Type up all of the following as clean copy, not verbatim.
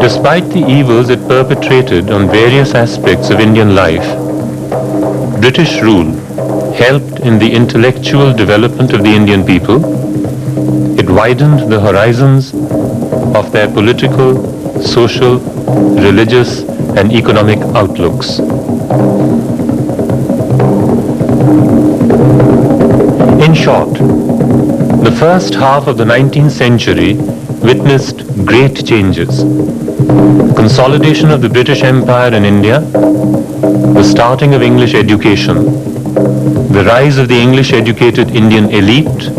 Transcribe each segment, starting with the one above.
Despite the evils it perpetrated on various aspects of Indian life, British rule helped in the intellectual development of the Indian people. It widened the horizons of their political, social, religious, and economic outlooks. In short, the first half of the 19th century witnessed great changes. Consolidation of the British Empire in India, the starting of English education, the rise of the English-educated Indian elite,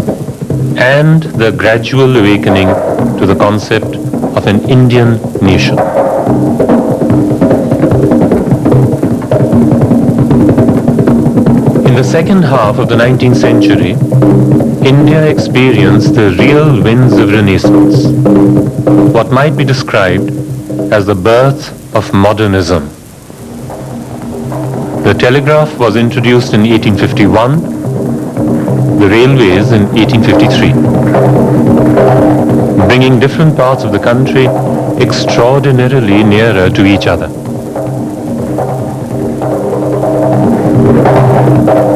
and the gradual awakening to the concept of an Indian nation. In the second half of the 19th century, India experienced the real winds of Renaissance, what might be described as the birth of modernism. The telegraph was introduced in 1851, the railways in 1853, bringing different parts of the country extraordinarily nearer to each other.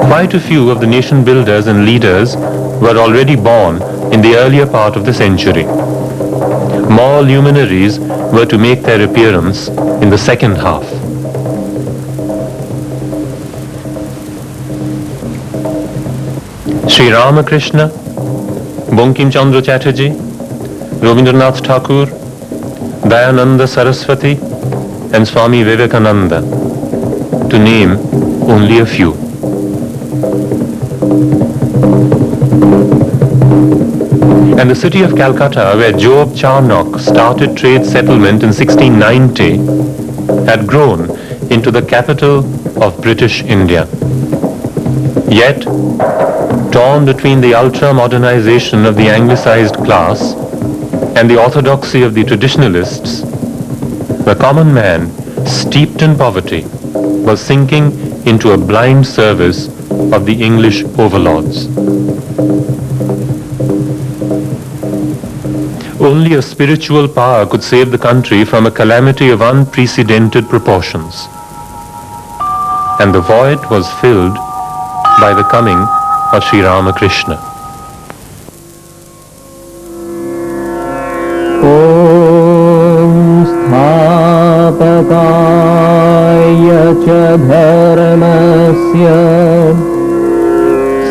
Quite a few of the nation builders and leaders were already born in the earlier part of the century. More luminaries were to make their appearance in the second half. Sri Ramakrishna, Bankim Chandra Chatterjee, Rabindranath Tagore, Dayananda Saraswati, and Swami Vivekananda, to name only a few. And the city of Calcutta, where Job Charnock started trade settlement in 1690, had grown into the capital of British India. Yet, torn between the ultra-modernization of the anglicized class and the orthodoxy of the traditionalists, the common man, steeped in poverty, was sinking into a blind service of the English overlords. Only a spiritual power could save the country from a calamity of unprecedented proportions. And the void was filled by the coming of Sri Ramakrishna. Om Sthapakaya cha dharmasya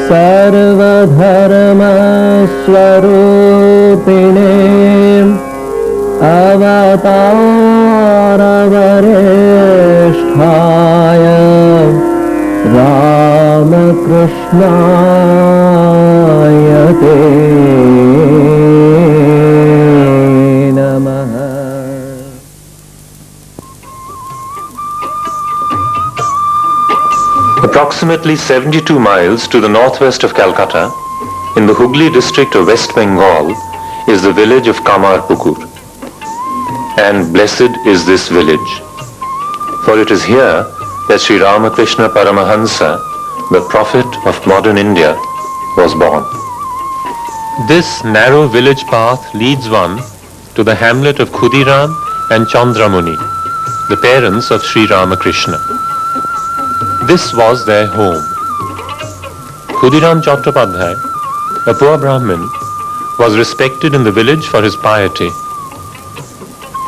sarvadharma swarupine avataravaresthaya Ramakrishnaya te namaha. Approximately 72 miles to the northwest of Calcutta, in the Hooghly district of West Bengal, is the village of Kamarpukur. And blessed is this village, for it is here that Sri Ramakrishna Paramahansa, the prophet of modern India, was born. This narrow village path leads one to the hamlet of Khudiram and Chandramuni, the parents of Sri Ramakrishna. This was their home. Khudiram Chattopadhyay, a poor Brahmin, was respected in the village for his piety.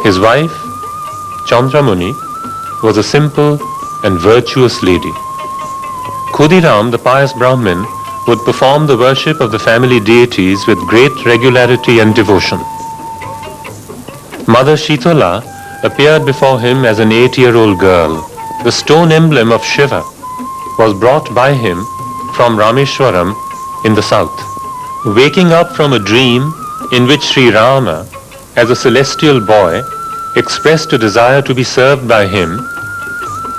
His wife, Chandramuni, was a simple and virtuous lady. Khudiram, the pious Brahmin, would perform the worship of the family deities with great regularity and devotion. Mother Shitala appeared before him as an 8-year-old girl. The stone emblem of Shiva was brought by him from Rameshwaram in the south. Waking up from a dream in which Sri Rama, as a celestial boy, expressed a desire to be served by him,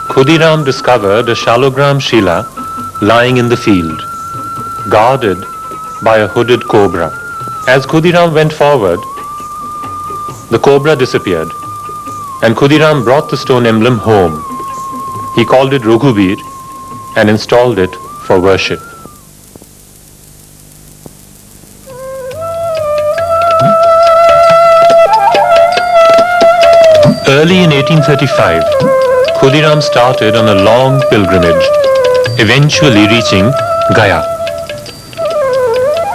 Khudiram discovered a Shalogram Shila lying in the field, guarded by a hooded cobra. As Khudiram went forward, the cobra disappeared, and Khudiram brought the stone emblem home. He called it Raghubir and installed it for worship. Early in 1835, Khudiram started on a long pilgrimage, eventually reaching Gaya.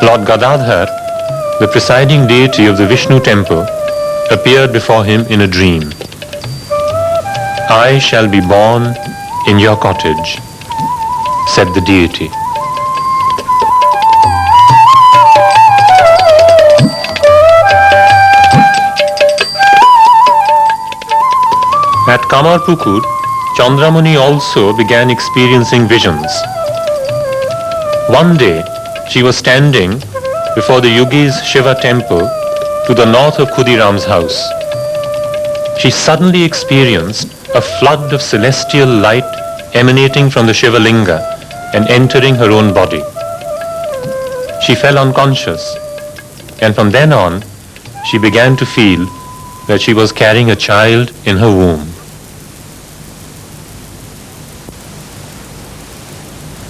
Lord Gadadhar, the presiding deity of the Vishnu temple, appeared before him in a dream. "I shall be born in your cottage," said the deity. At Kamarpukur, Chandramani also began experiencing visions. One day, she was standing before the Yogis Shiva temple to the north of Khudiram's house. She suddenly experienced a flood of celestial light emanating from the Shiva Linga and entering her own body. She fell unconscious, and from then on, she began to feel that she was carrying a child in her womb.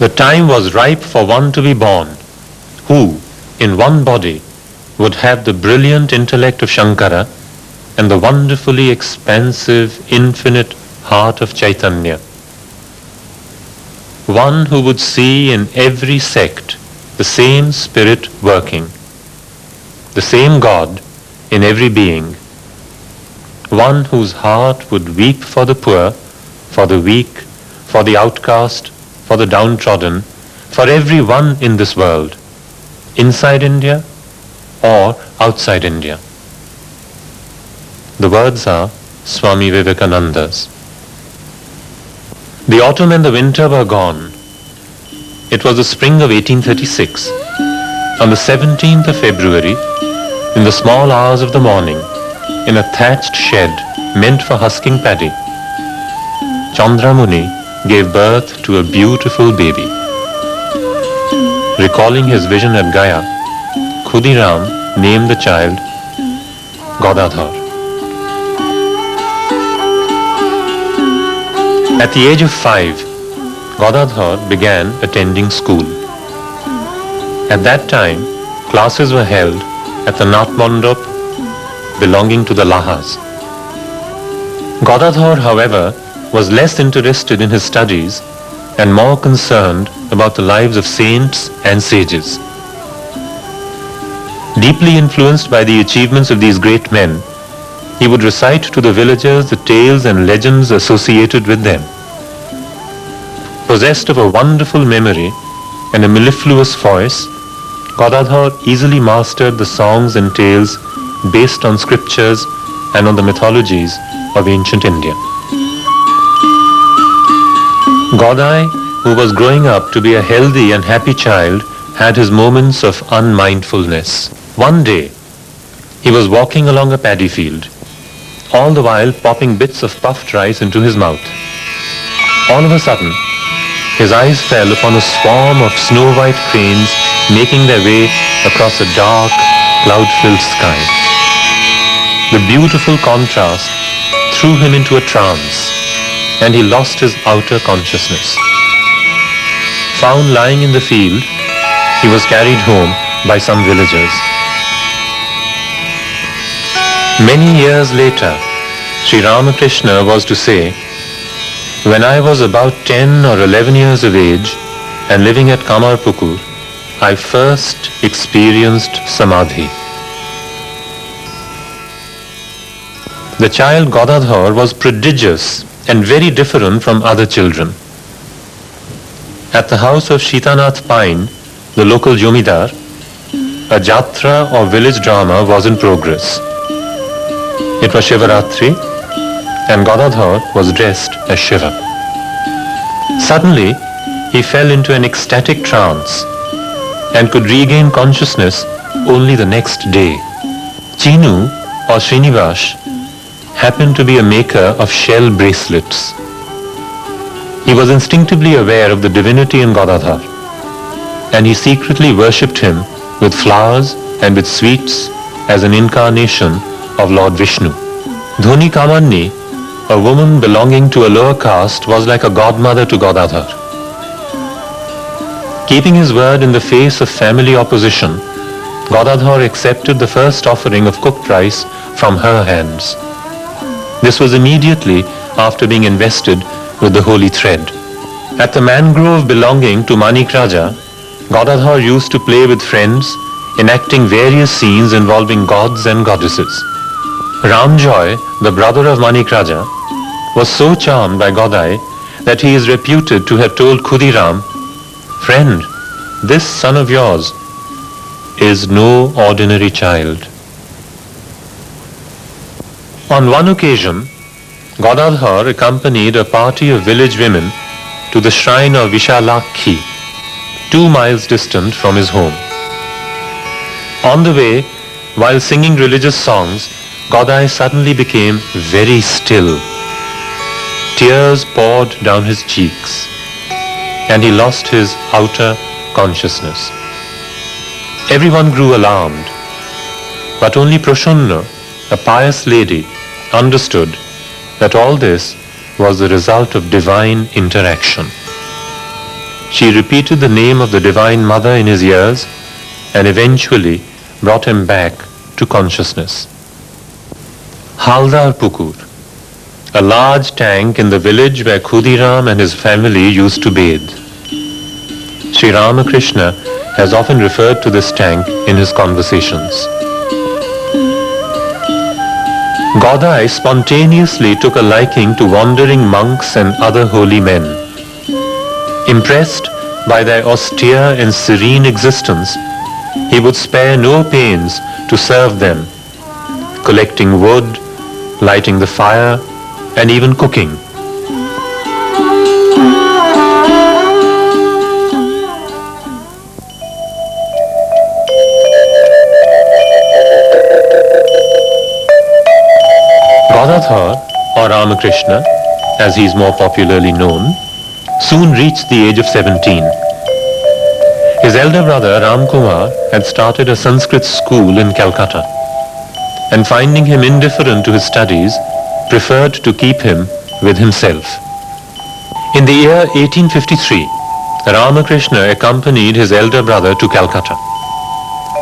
The time was ripe for one to be born, who, in one body, would have the brilliant intellect of Shankara and the wonderfully expansive, infinite heart of Chaitanya. One who would see in every sect the same spirit working, the same God in every being. One whose heart would weep for the poor, for the weak, for the outcast, for the downtrodden, for everyone in this world, inside India or outside India. The words are Swami Vivekananda's. The autumn and the winter were gone. It was the spring of 1836. On the 17th of February, in the small hours of the morning, in a thatched shed meant for husking paddy, Chandramani gave birth to a beautiful baby. Recalling his vision at Gaya, Khudiram named the child Gadadhar. At the age of 5, Gadadhar began attending school. At that time, classes were held at the Nath Mandap belonging to the Lahas. Gadadhar, however, was less interested in his studies and more concerned about the lives of saints and sages. Deeply influenced by the achievements of these great men, he would recite to the villagers the tales and legends associated with them. Possessed of a wonderful memory and a mellifluous voice, Gadadhar easily mastered the songs and tales based on scriptures and on the mythologies of ancient India. Gadai, who was growing up to be a healthy and happy child, had his moments of unmindfulness. One day, he was walking along a paddy field, all the while popping bits of puffed rice into his mouth. All of a sudden, his eyes fell upon a swarm of snow-white cranes making their way across a dark, cloud-filled sky. The beautiful contrast threw him into a trance, and he lost his outer consciousness. Found lying in the field, he was carried home by some villagers. Many years later, Sri Ramakrishna was to say, "When I was about 10 or 11 years of age and living at Kamarpukur, I first experienced Samadhi." The child Gadadhar was prodigious and very different from other children. At the house of Shitanath Pine, the local Jomidar, a jatra or village drama was in progress. It was Shivaratri, and Gadadhar was dressed as Shiva. Suddenly, he fell into an ecstatic trance and could regain consciousness only the next day. Chinu or Srinivas happened to be a maker of shell bracelets. He was instinctively aware of the divinity in Gadadhar, and he secretly worshipped him with flowers and with sweets as an incarnation of Lord Vishnu. Dhoni Kamanni, a woman belonging to a lower caste, was like a godmother to Gadadhar. Keeping his word in the face of family opposition, Gadadhar accepted the first offering of cooked rice from her hands. This was immediately after being invested with the holy thread. At the mangrove belonging to Manik Raja, Gadadhar used to play with friends, enacting various scenes involving gods and goddesses. Ramjoy, the brother of Manik Raja, was so charmed by Godai that he is reputed to have told Khudiram, "Friend, this son of yours is no ordinary child." On one occasion, Gadadhar accompanied a party of village women to the shrine of Vishalakhi, 2 miles distant from his home. On the way, while singing religious songs, Godai suddenly became very still. Tears poured down his cheeks, and he lost his outer consciousness. Everyone grew alarmed, but only Prashunna, a pious lady, understood that all this was the result of divine interaction. She repeated the name of the Divine Mother in his ears and eventually brought him back to consciousness. Haldar Pukur, a large tank in the village where Khudiram and his family used to bathe. Sri Ramakrishna has often referred to this tank in his conversations. Godai spontaneously took a liking to wandering monks and other holy men. Impressed by their austere and serene existence, he would spare no pains to serve them, collecting wood, lighting the fire, and even cooking. Gadadhar, or Ramakrishna, as he is more popularly known, soon reached the age of 17. His elder brother Ramkumar had started a Sanskrit school in Calcutta, and finding him indifferent to his studies, preferred to keep him with himself. In the year 1853, Ramakrishna accompanied his elder brother to Calcutta.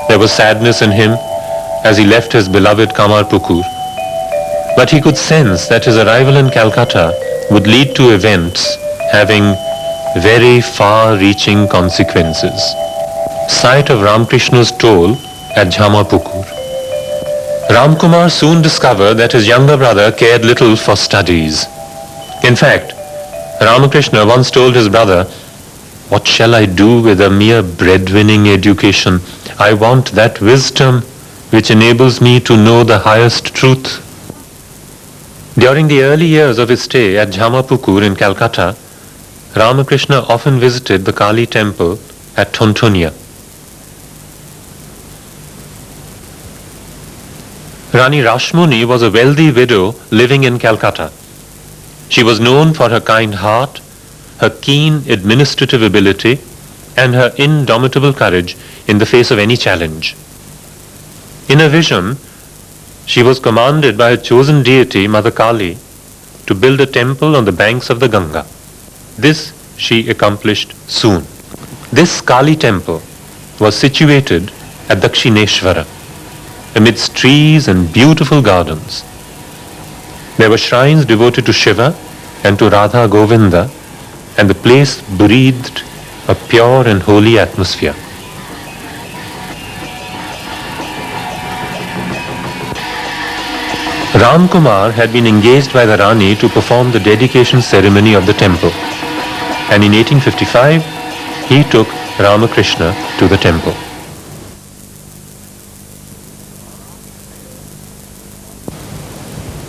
There was sadness in him as he left his beloved Kamarpukur, but he could sense that his arrival in Calcutta would lead to events having very far-reaching consequences. Site of Ramakrishna's toll at Jhamapukur. Ramkumar soon discovered that his younger brother cared little for studies. In fact, Ramakrishna once told his brother, "What shall I do with a mere bread-winning education? I want that wisdom which enables me to know the highest truth." During the early years of his stay at Jhamapukur in Calcutta, Ramakrishna often visited the Kali temple at Tontonia. Rani Rashmuni was a wealthy widow living in Calcutta. She was known for her kind heart, her keen administrative ability, and her indomitable courage in the face of any challenge. In a vision, she was commanded by her chosen deity, Mother Kali, to build a temple on the banks of the Ganga. This she accomplished soon. This Kali temple was situated at Dakshineshwara, amidst trees and beautiful gardens. There were shrines devoted to Shiva and to Radha Govinda, and the place breathed a pure and holy atmosphere. Ramkumar had been engaged by the Rani to perform the dedication ceremony of the temple, and in 1855 he took Ramakrishna to the temple.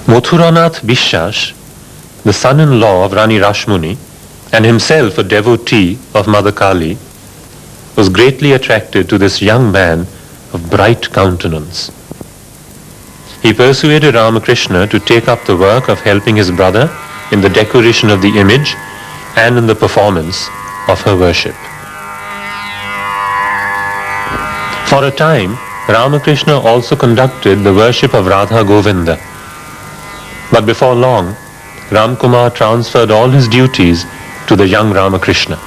Mathuranath Bishas, the son-in-law of Rani Rashmuni and himself a devotee of Mother Kali, was greatly attracted to this young man of bright countenance. He persuaded Ramakrishna to take up the work of helping his brother in the decoration of the image and in the performance of her worship. For a time, Ramakrishna also conducted the worship of Radha Govinda. But before long, Ramkumar transferred all his duties to the young Ramakrishna.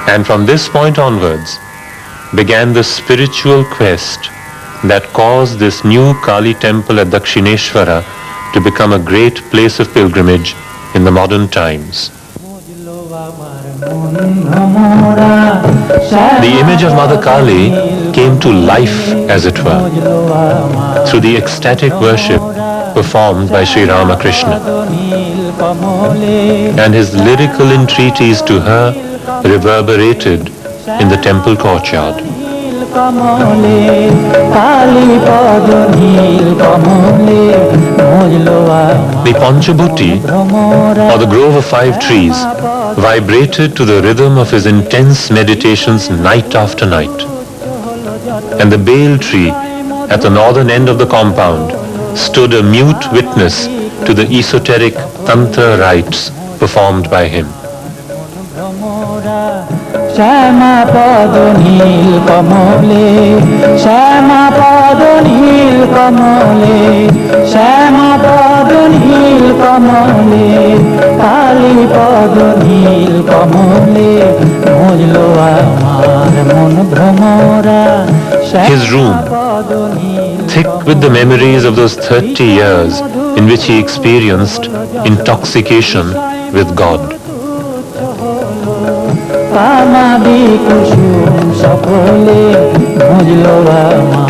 And from this point onwards began the spiritual quest that caused this new Kali temple at Dakshineshwara to become a great place of pilgrimage in the modern times. The image of Mother Kali came to life, as it were, through the ecstatic worship performed by Sri Ramakrishna. And his lyrical entreaties to her reverberated in the temple courtyard. The Panchabhuti, or the grove of 5 trees, vibrated to the rhythm of his intense meditations night after night. And the Bale tree at the northern end of the compound stood a mute witness to the esoteric Tantra rites performed by him. শ্যামা পদ নীল কমলে শ্যামা পদ নীল কমলে শ্যামা পদ নীল কমলে কালী পদ নীল কমলে মজলো আমার মন ভ্রমরা His room, thick with the memories of those 30 years in which he experienced intoxication with God.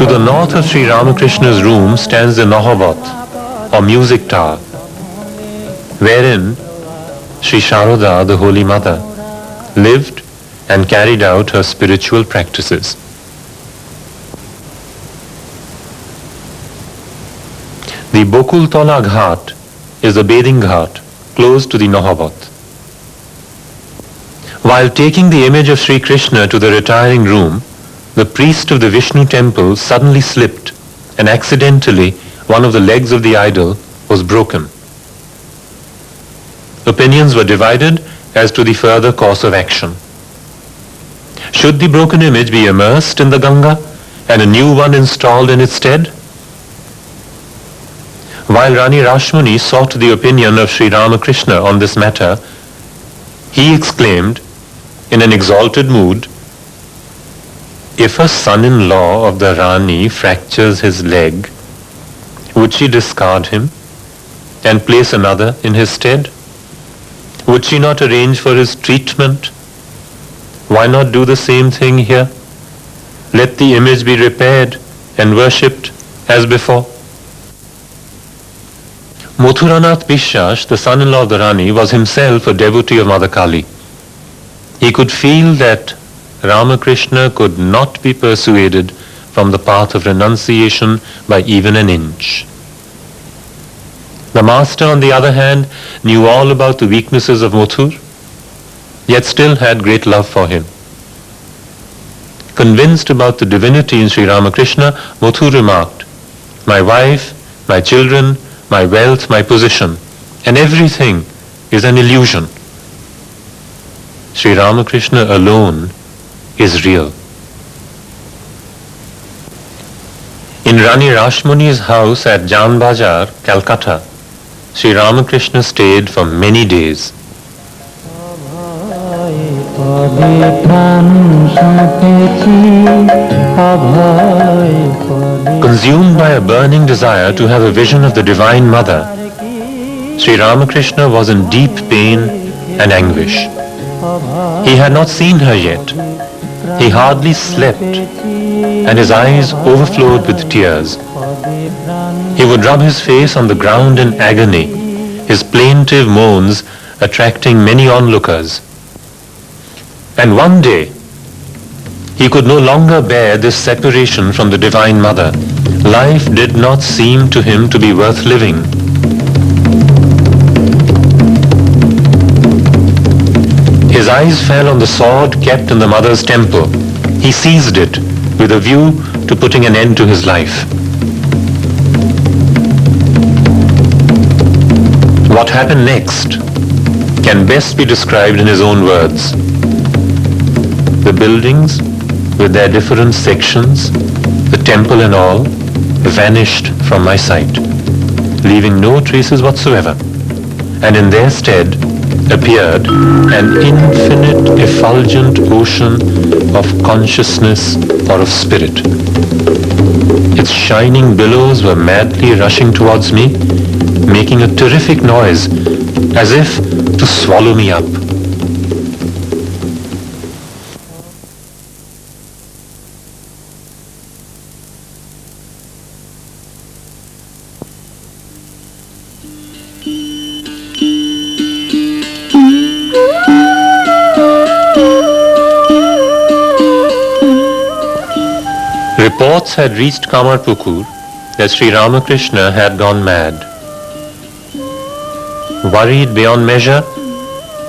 To the north of Sri Ramakrishna's room stands the Nahabat, or music tower, wherein Sri Sharada, the Holy Mother, lived and carried out her spiritual practices. The Bokultola Ghat is the bathing ghat close to the Nahabat. While taking the image of Sri Krishna to the retiring room, the priest of the Vishnu temple suddenly slipped and accidentally one of the legs of the idol was broken. Opinions were divided as to the further course of action. Should the broken image be immersed in the Ganga and a new one installed in its stead? While Rani Rashmani sought the opinion of Sri Ramakrishna on this matter, he exclaimed in an exalted mood, "If a son-in-law of the Rani fractures his leg, would she discard him and place another in his stead? Would she not arrange for his treatment? Why not do the same thing here? Let the image be repaired and worshipped as before." Mathuranath Bishas, the son-in-law of the Rani, was himself a devotee of Mother Kali. He could feel that Ramakrishna could not be persuaded from the path of renunciation by even an inch. The master, on the other hand, knew all about the weaknesses of Mathur, yet still had great love for him. Convinced about the divinity in Sri Ramakrishna, Mathur remarked, "My wife, my children, my wealth, my position, and everything is an illusion. Sri Ramakrishna alone is real." In Rani Rashmuni's house at Jan Bazar, Calcutta, Sri Ramakrishna stayed for many days. Consumed by a burning desire to have a vision of the Divine Mother, Sri Ramakrishna was in deep pain and anguish. He had not seen her yet. He hardly slept, and his eyes overflowed with tears. He would rub his face on the ground in agony, his plaintive moans attracting many onlookers. And one day, he could no longer bear this separation from the Divine Mother. Life did not seem to him to be worth living. His eyes fell on the sword kept in the Mother's temple. He seized it with a view to putting an end to his life. What happened next can best be described in his own words. The buildings, with their different sections, the temple and all, vanished from my sight, leaving no traces whatsoever, and in their stead appeared an infinite effulgent ocean of consciousness or of spirit. Its shining billows were madly rushing towards me, making a terrific noise as if to swallow me up. Reports had reached Kamarpukur that Sri Ramakrishna had gone mad. Worried beyond measure,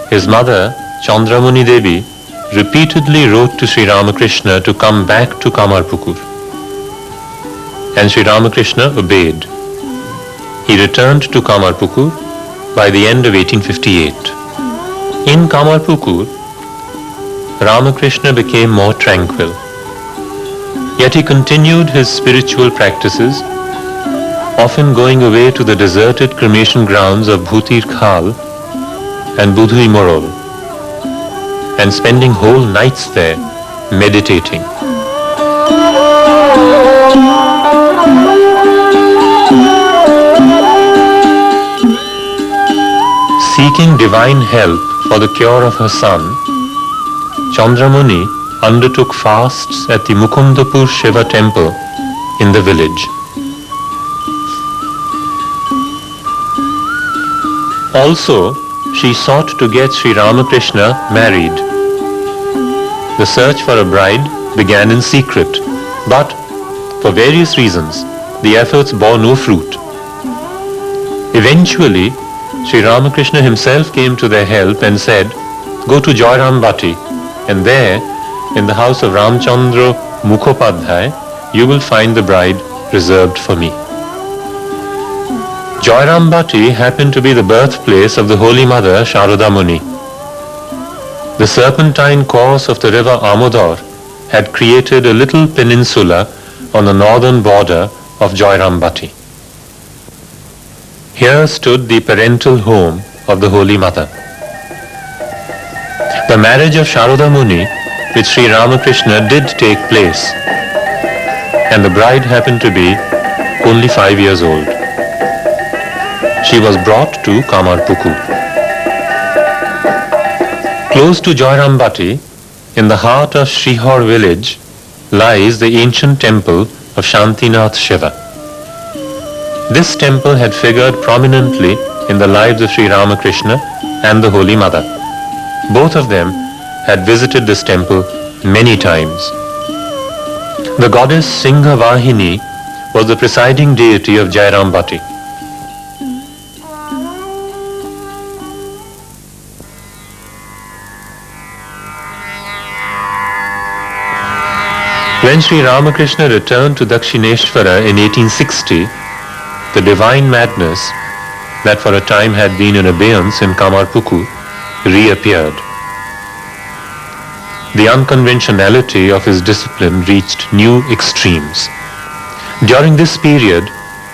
his mother, Chandramani Devi, repeatedly wrote to Sri Ramakrishna to come back to Kamarpukur. And Sri Ramakrishna obeyed. He returned to Kamarpukur by the end of 1858. In Kamarpukur, Ramakrishna became more tranquil. Yet he continued his spiritual practices, often going away to the deserted cremation grounds of Bhutir Khal and Budhui Morol, and spending whole nights there meditating. Seeking divine help for the cure of her son, Chandramani undertook fasts at the Mukundapur Shiva temple in the village. Also, she sought to get Sri Ramakrishna married. The search for a bride began in secret, but for various reasons, the efforts bore no fruit. Eventually, Sri Ramakrishna himself came to their help and said, "Go to Joyrambati, and there, in the house of Ramchandra Mukhopadhyay, you will find the bride reserved for me." Joyrambati happened to be the birthplace of the Holy Mother Sharada Muni. The serpentine course of the river Amodar had created a little peninsula on the northern border of Joyrambati. Here stood the parental home of the Holy Mother. The marriage of Sharada Muni with Sri Ramakrishna did take place, and the bride happened to be only 5 years old. She was brought to Kamarpukur. Close to Joyrambati, in the heart of Srihor village, lies the ancient temple of Shantinath Shiva. This temple had figured prominently in the lives of Sri Ramakrishna and the Holy Mother. Both of them had visited this temple many times. The goddess Singhavahini was the presiding deity of Jairambati. When Sri Ramakrishna returned to Dakshineshwara in 1860, the divine madness that for a time had been in abeyance in Kamarpukur reappeared. The unconventionality of his discipline reached new extremes. During this period,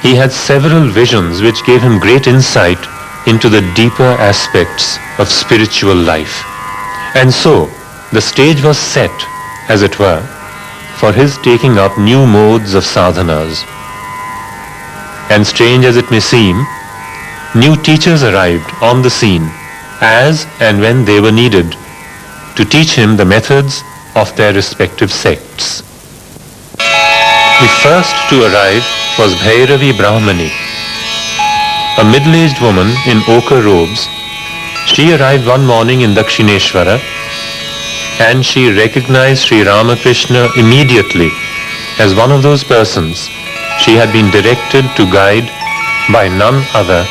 he had several visions which gave him great insight into the deeper aspects of spiritual life. And so, the stage was set, as it were, for his taking up new modes of sadhanas. And strange as it may seem, new teachers arrived on the scene as and when they were needed to teach him the methods of their respective sects. The first to arrive was Bhairavi Brahmani, a middle-aged woman in ochre robes. She arrived one morning in Dakshineshwara, and she recognized Sri Ramakrishna immediately as one of those persons she had been directed to guide by none other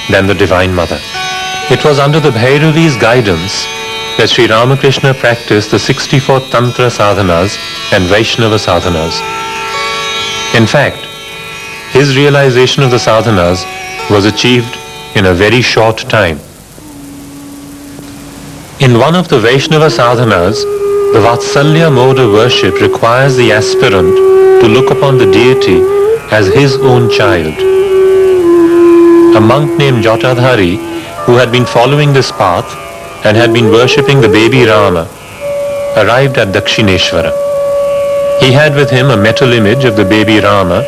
than the Divine Mother. It was under the Bhairavi's guidance that Sri Ramakrishna practiced the 64 Tantra sadhanas and Vaishnava sadhanas. In fact, his realization of the sadhanas was achieved in a very short time. In one of the Vaishnava sadhanas, the Vatsalya mode of worship requires the aspirant to look upon the deity as his own child. A monk named Jatadhari, who had been following this path and had been worshipping the baby Rama, arrived at Dakshineshwara. He had with him a metal image of the baby Rama,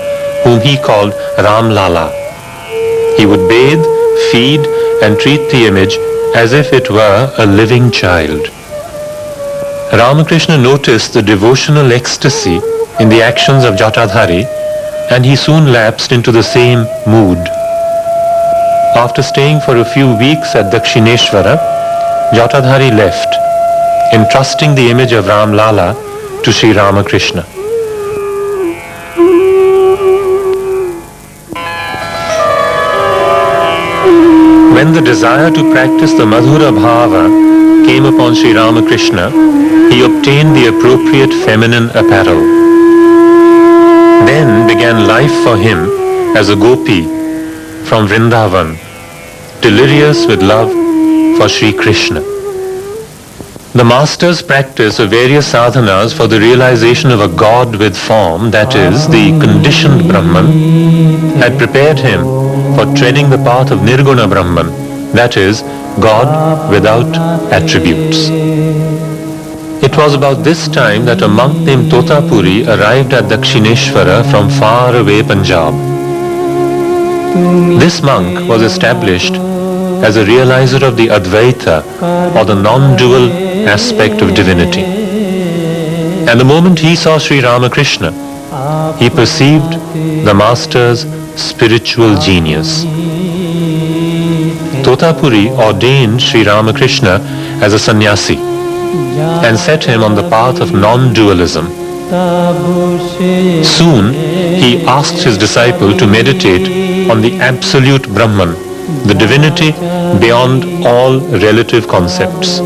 whom he called Ram Lala. He would bathe, feed, and treat the image as if it were a living child. Ramakrishna noticed the devotional ecstasy in the actions of Jatadhari, and he soon lapsed into the same mood. After staying for a few weeks at Dakshineshwara, Jatadhari left, entrusting the image of Ram Lala to Sri Ramakrishna. When the desire to practice the Madhura Bhava came upon Sri Ramakrishna, he obtained the appropriate feminine apparel. Then began life for him as a gopi from Vrindavan, delirious with love for Sri Krishna. The master's practice of various sadhanas for the realization of a God with form, that is, the conditioned Brahman, had prepared him for treading the path of Nirguna Brahman, that is, God without attributes. It was about this time that a monk named Totapuri arrived at Dakshineshwara from far away Punjab. This monk was established as a realizer of the Advaita, or the non-dual aspect of divinity. And the moment he saw Sri Ramakrishna, he perceived the master's spiritual genius. Totapuri ordained Sri Ramakrishna as a sannyasi and set him on the path of non-dualism. Soon he asked his disciple to meditate on the absolute Brahman, the divinity beyond all relative concepts.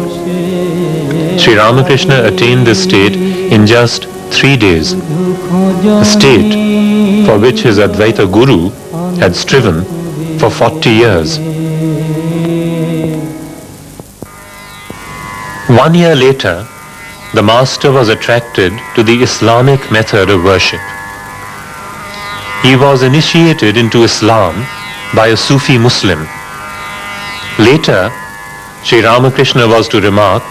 Sri Ramakrishna attained this state in just 3 days, a state for which his Advaita Guru had striven for 40 years. 1 year later, the master was attracted to the Islamic method of worship. He was initiated into Islam by a Sufi Muslim. Later, Sri Ramakrishna was to remark,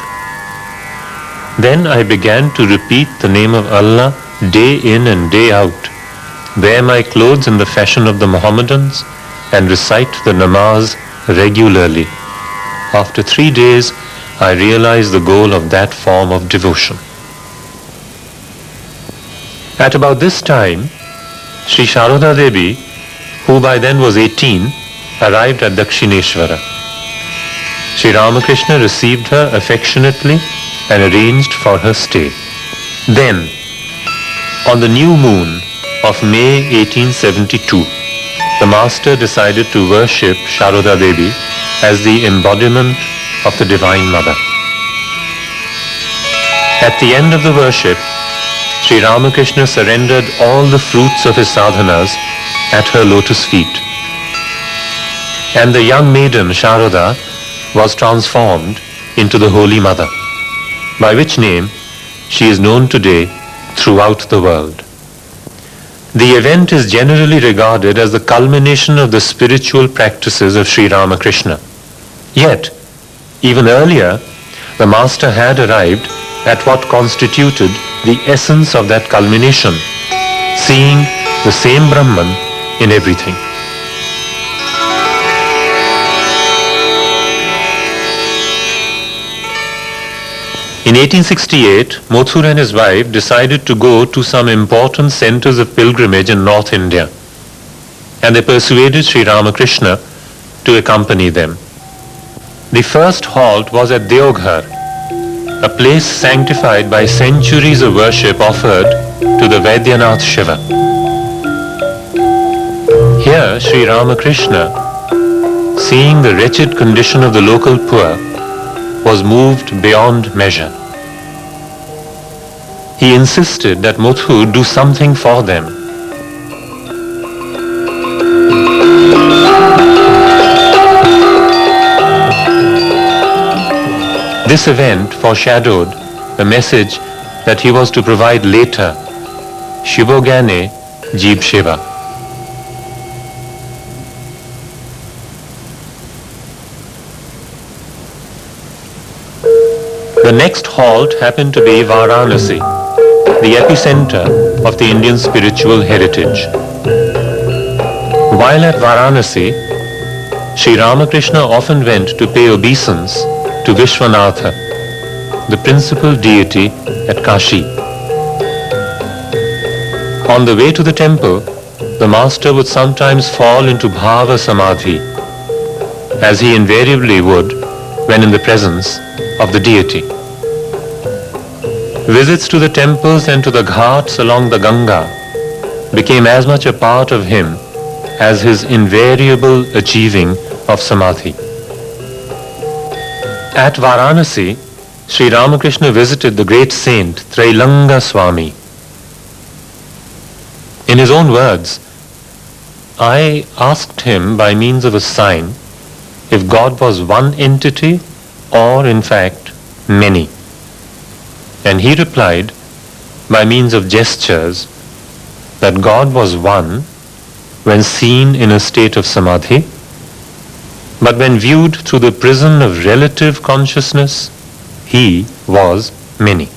"Then I began to repeat the name of Allah day in and day out, wear my clothes in the fashion of the Mohammedans, and recite the namaz regularly. After 3 days, I realized the goal of that form of devotion." At about this time, Sri Sharada Devi, who by then was 18, arrived at Dakshineshwara. Sri Ramakrishna received her affectionately and arranged for her stay. Then, on the new moon of May 1872, the master decided to worship Sharada Devi as the embodiment of the Divine Mother. At the end of the worship, Sri Ramakrishna surrendered all the fruits of his sadhanas at her lotus feet. And the young maiden Sharada was transformed into the Holy Mother, by which name she is known today throughout the world. The event is generally regarded as the culmination of the spiritual practices of Sri Ramakrishna. Yet, even earlier, the master had arrived at what constituted the essence of that culmination, seeing the same Brahman in everything. In 1868, Mothur and his wife decided to go to some important centers of pilgrimage in North India, and they persuaded Sri Ramakrishna to accompany them. The first halt was at Deoghar, a place sanctified by centuries of worship offered to the Vaidyanath Shiva. Here, Sri Ramakrishna, seeing the wretched condition of the local poor, was moved beyond measure. He insisted that Mothur do something for them. This event foreshadowed the message that he was to provide later, Shivogane Jeev Shiva. The next halt happened to be Varanasi, the epicenter of the Indian spiritual heritage. While at Varanasi, Sri Ramakrishna often went to pay obeisance to Vishwanatha, the principal deity at Kashi. On the way to the temple, the master would sometimes fall into bhava samadhi, as he invariably would when in the presence of the deity. Visits to the temples and to the ghats along the Ganga became as much a part of him as his invariable achieving of samadhi. At Varanasi, Sri Ramakrishna visited the great saint Trailanga Swami. In his own words, I asked him by means of a sign if God was one entity or in fact many. And he replied by means of gestures that God was one when seen in a state of samadhi, but when viewed through the prism of relative consciousness, he was many.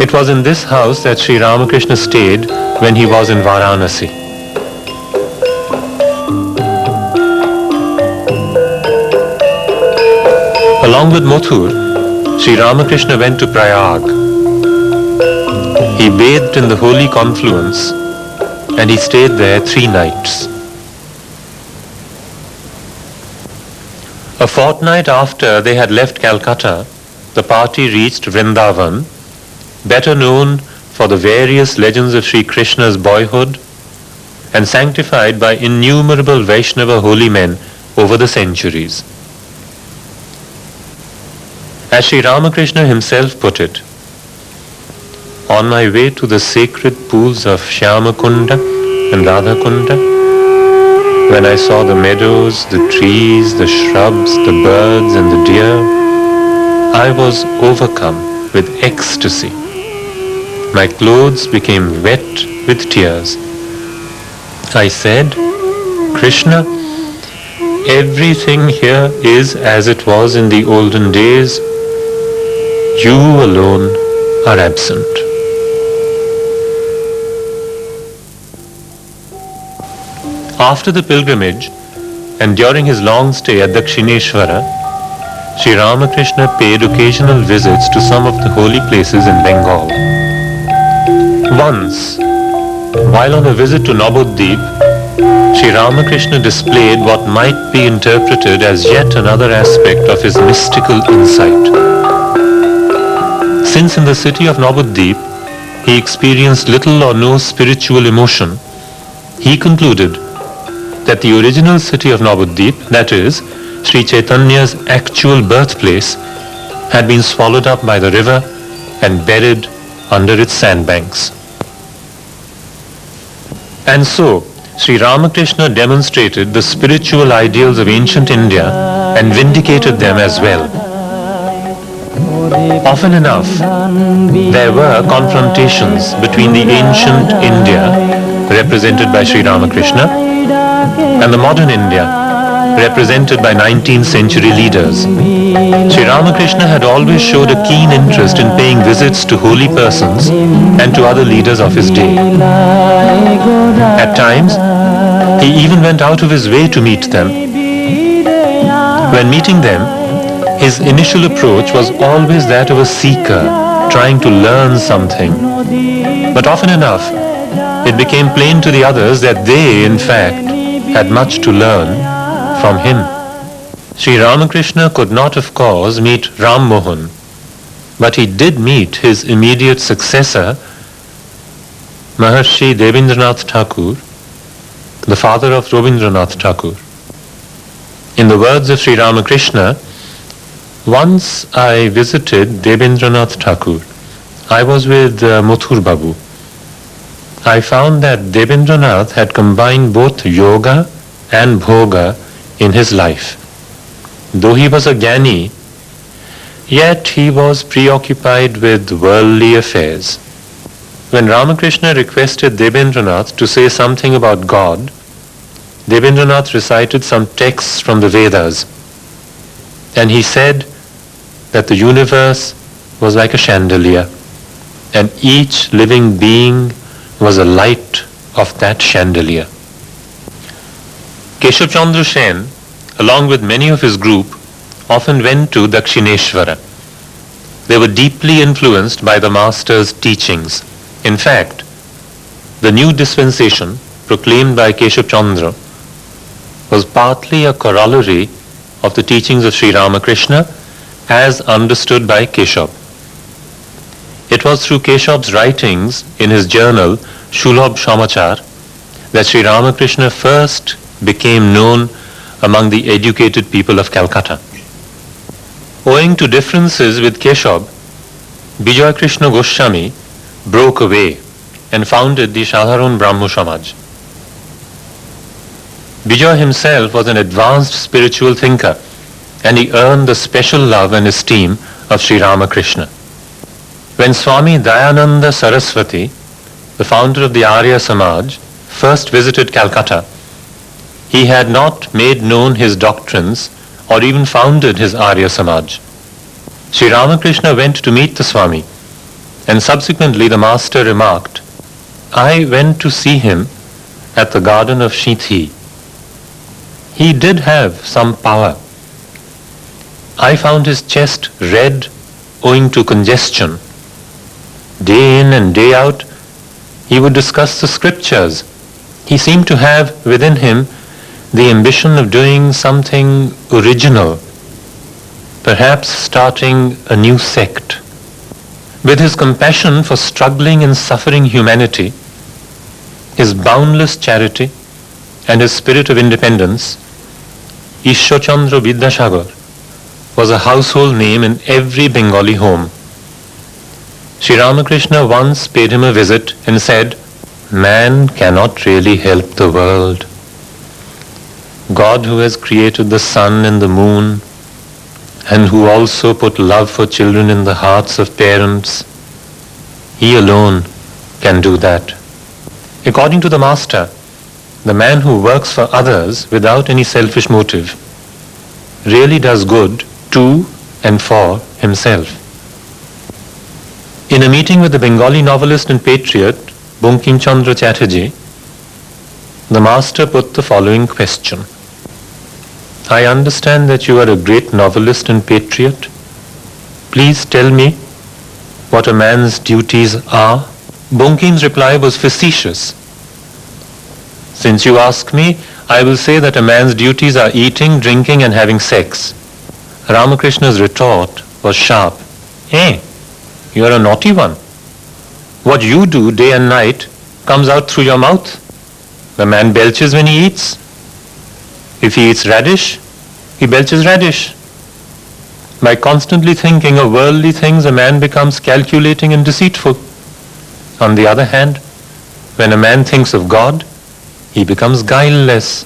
It was in this house that Sri Ramakrishna stayed when he was in Varanasi. Along with Mathur, Sri Ramakrishna went to Prayag. He bathed in the holy confluence and he stayed there 3 nights. A fortnight after they had left Calcutta, the party reached Vrindavan, better known for the various legends of Sri Krishna's boyhood and sanctified by innumerable Vaishnava holy men over the centuries. As Sri Ramakrishna himself put it, on my way to the sacred pools of Shyamakunda and Radhakunda, when I saw the meadows, the trees, the shrubs, the birds and the deer, I was overcome with ecstasy. My clothes became wet with tears. I said, Krishna, everything here is as it was in the olden days. You alone are absent. After the pilgrimage and during his long stay at Dakshineshwara, Sri Ramakrishna paid occasional visits to some of the holy places in Bengal. Once, while on a visit to Nabuddeep, Sri Ramakrishna displayed what might be interpreted as yet another aspect of his mystical insight. Since in the city of Nabuddeep he experienced little or no spiritual emotion, he concluded that the original city of Nabuddeep, that is, Sri Chaitanya's actual birthplace, had been swallowed up by the river and buried under its sandbanks. And so, Sri Ramakrishna demonstrated the spiritual ideals of ancient India and vindicated them as well. Often enough, there were confrontations between the ancient India, represented by Sri Ramakrishna, and the modern India, represented by 19th century leaders. Sri Ramakrishna had always showed a keen interest in paying visits to holy persons and to other leaders of his day. At times, he even went out of his way to meet them. When meeting them, his initial approach was always that of a seeker trying to learn something. But often enough, it became plain to the others that they, in fact, had much to learn from him. Sri Ramakrishna could not, of course, meet Ram Mohan, but he did meet his immediate successor, Maharshi Debendranath Thakur, the father of Rabindranath Tagore. In the words of Sri Ramakrishna, once I visited Debendranath Tagore. I was with Mathur Babu. I found that Debendranath had combined both yoga and bhoga in his life. Though he was a Gyani, yet he was preoccupied with worldly affairs. When Ramakrishna requested Debendranath to say something about God, Debendranath recited some texts from the Vedas, and he said that the universe was like a chandelier, and each living being was a light of that chandelier. Keshav Chandra Sen, along with many of his group, often went to Dakshineshwara. They were deeply influenced by the master's teachings. In fact, the new dispensation proclaimed by Keshav Chandra was partly a corollary of the teachings of Sri Ramakrishna as understood by Keshav. It was through Keshav's writings in his journal Shulabh Samachar that Sri Ramakrishna first became known among the educated people of Calcutta. Owing to differences with Keshav, Vijay Krishna Goswami broke away and founded the Sadharan Brahmo Samaj. Vijay himself was an advanced spiritual thinker, and he earned the special love and esteem of Sri Ramakrishna. When Swami Dayananda Saraswati, the founder of the Arya Samaj, first visited Calcutta, he had not made known his doctrines or even founded his Arya Samaj. Sri Ramakrishna went to meet the Swami, and subsequently the master remarked, "I went to see him at the garden of Shithi. He did have some power. I found his chest red owing to congestion. Day in and day out, he would discuss the scriptures. He seemed to have within him the ambition of doing something original, perhaps starting a new sect. With his compassion for struggling and suffering humanity, his boundless charity, and his spirit of independence, Ishwar Chandra Vidyasagar was a household name in every Bengali home. Sri Ramakrishna once paid him a visit and said, "Man cannot really help the world. God, who has created the sun and the moon, and who also put love for children in the hearts of parents, He alone can do that." According to the Master, the man who works for others without any selfish motive really does good to and for himself. In a meeting with the Bengali novelist and patriot Bankim Chandra Chatterjee, the Master put the following question: "I understand that you are a great novelist and patriot. Please tell me what a man's duties are." Bankim's reply was facetious. "Since you ask me, I will say that a man's duties are eating, drinking, and having sex." Ramakrishna's retort was sharp. "Hey, you are a naughty one. What you do day and night comes out through your mouth. The man belches when he eats. If he eats radish, he belches radish. By constantly thinking of worldly things, a man becomes calculating and deceitful. On the other hand, when a man thinks of God, he becomes guileless.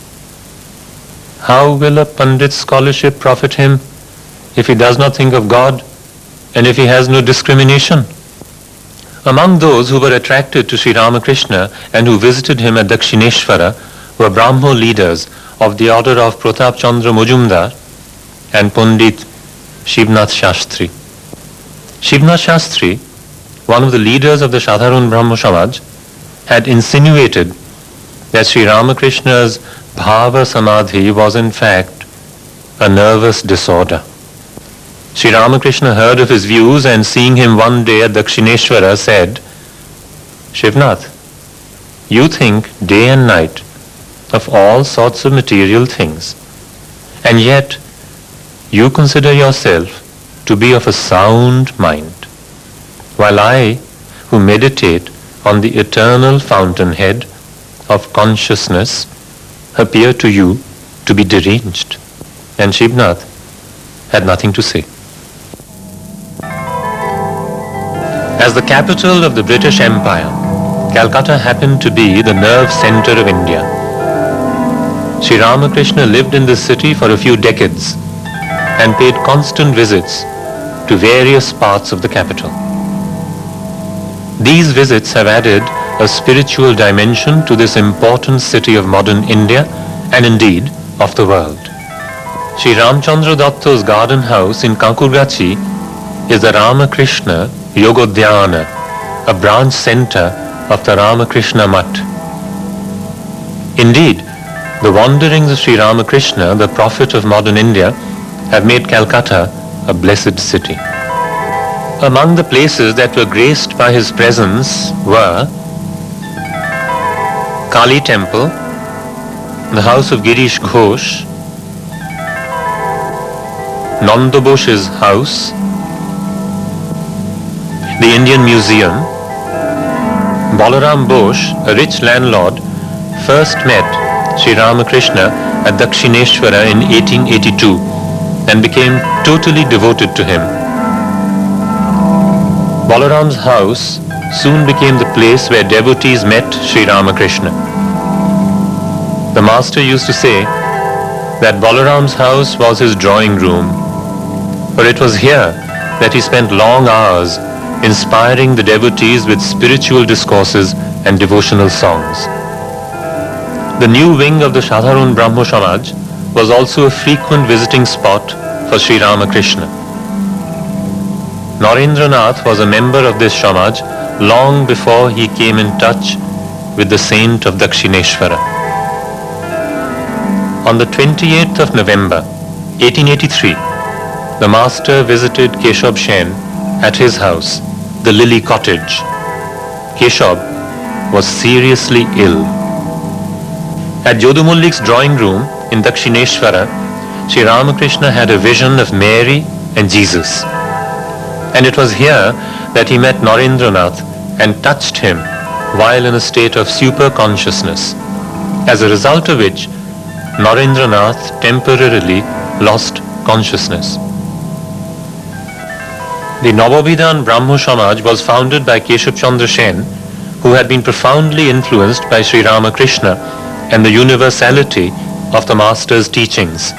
How will a Pandit's scholarship profit him if he does not think of God and if he has no discrimination?" Among those who were attracted to Sri Ramakrishna and who visited him at Dakshineshwara were Brahmo leaders of the order of Pratap Chandra Majumdar and Pandit Shivnath Shastri. Shivnath Shastri, one of the leaders of the Sadharan Brahmo Samaj, had insinuated that Sri Ramakrishna's Bhava Samadhi was in fact a nervous disorder. Sri Ramakrishna heard of his views and seeing him one day at Dakshineshwara said, "Shivnath, you think day and night of all sorts of material things, and yet you consider yourself to be of a sound mind, while I, who meditate on the eternal fountainhead of consciousness, appear to you to be deranged." And Shivnath had nothing to say. As the capital of the British Empire, Calcutta happened to be the nerve center of India. Sri Ramakrishna lived in this city for a few decades and paid constant visits to various parts of the capital. These visits have added a spiritual dimension to this important city of modern India and indeed of the world. Sri Ramchandra Datta's garden house in Kankurgachi is the Ramakrishna Yogodhyana, a branch center of the Ramakrishna Mutt. Indeed, The wanderings of Sri Ramakrishna, the prophet of modern India, have made Calcutta a blessed city. Among the places that were graced by his presence were Kali Temple, the house of Girish Ghosh, Nanda Bosh's house, the Indian Museum. Balaram Bosh, a rich landlord, first met Sri Ramakrishna at Dakshineshwara in 1882 and became totally devoted to him. Balaram's house soon became the place where devotees met Sri Ramakrishna. The master used to say that Balaram's house was his drawing room, for it was here that he spent long hours inspiring the devotees with spiritual discourses and devotional songs. The new wing of the Sadharun Brahmo Samaj was also a frequent visiting spot for Sri Ramakrishna. Narendranath was a member of this Samaj long before he came in touch with the saint of Dakshineshwara. On the 28th of November, 1883, the master visited Keshab Sen at his house, the Lily Cottage. Keshab was seriously ill. At Jodu Mullik's drawing room in Dakshineshwara, Sri Ramakrishna had a vision of Mary and Jesus. And it was here that he met Narendranath and touched him while in a state of super consciousness, as a result of which Narendranath temporarily lost consciousness. The Navabhidhan Brahmo Samaj was founded by Keshab Chandra Sen, who had been profoundly influenced by Sri Ramakrishna and the universality of the Master's teachings.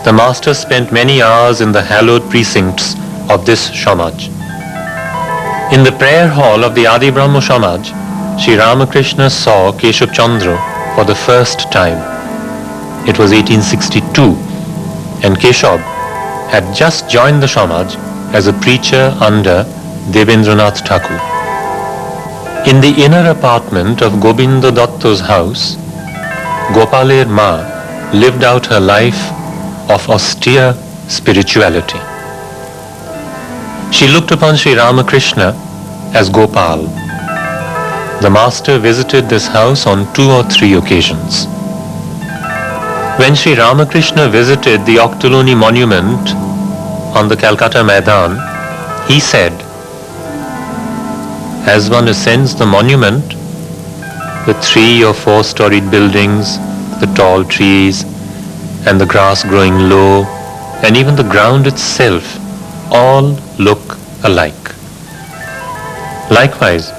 The Master spent many hours in the hallowed precincts of this Samaj. In the prayer hall of the Adi Brahmo Samaj, Sri Ramakrishna saw Keshab Chandra for the first time. It was 1862, and Keshab had just joined the Samaj as a preacher under Debendranath Thakur. In the inner apartment of Govinda Datta's house, Gopaler Ma lived out her life of austere spirituality. She looked upon Sri Ramakrishna as Gopal. The master visited this house on 2 or 3 occasions. When Sri Ramakrishna visited the Octoloni monument on the Calcutta Maidan, he said, as one ascends the monument, the 3 or 4-storied buildings, the tall trees, and the grass growing low, and even the ground itself, all look alike. Likewise,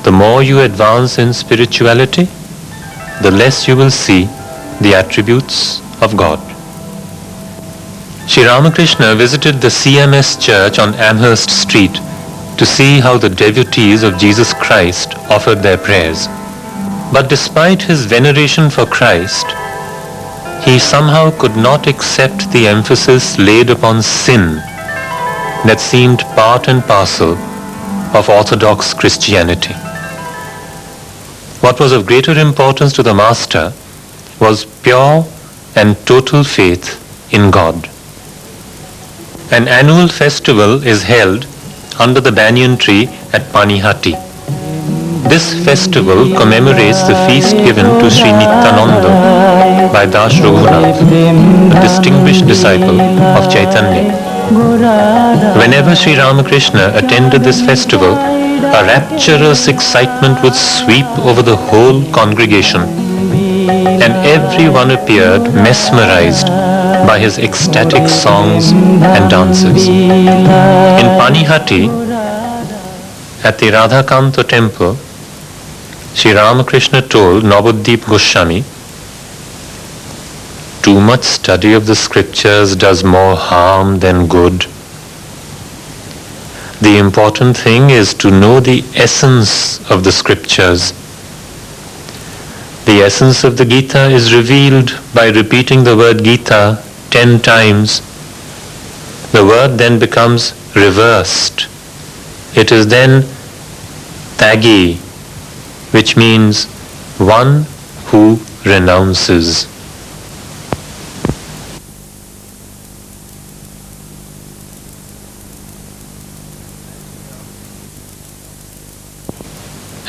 the more you advance in spirituality, the less you will see the attributes of God. Sri Ramakrishna visited the CMS church on Amherst Street to see how the devotees of Jesus Christ offered their prayers. But despite his veneration for Christ, he somehow could not accept the emphasis laid upon sin that seemed part and parcel of Orthodox Christianity. What was of greater importance to the Master was pure and total faith in God. An annual festival is held under the banyan tree at Panihati. This festival commemorates the feast given to Sri Nityananda by Das Raghunath, a distinguished disciple of Chaitanya. Whenever Sri Ramakrishna attended this festival, a rapturous excitement would sweep over the whole congregation, and everyone appeared mesmerized by his ecstatic songs and dances. In Panihati, at the Radhakanta temple, Sri Ramakrishna told Navadip Goswami, "Too much study of the scriptures does more harm than good. The important thing is to know the essence of the scriptures. The essence of the Gita is revealed by repeating the word Gita 10 times. The word then becomes reversed. It is then Tagi, which means one who renounces.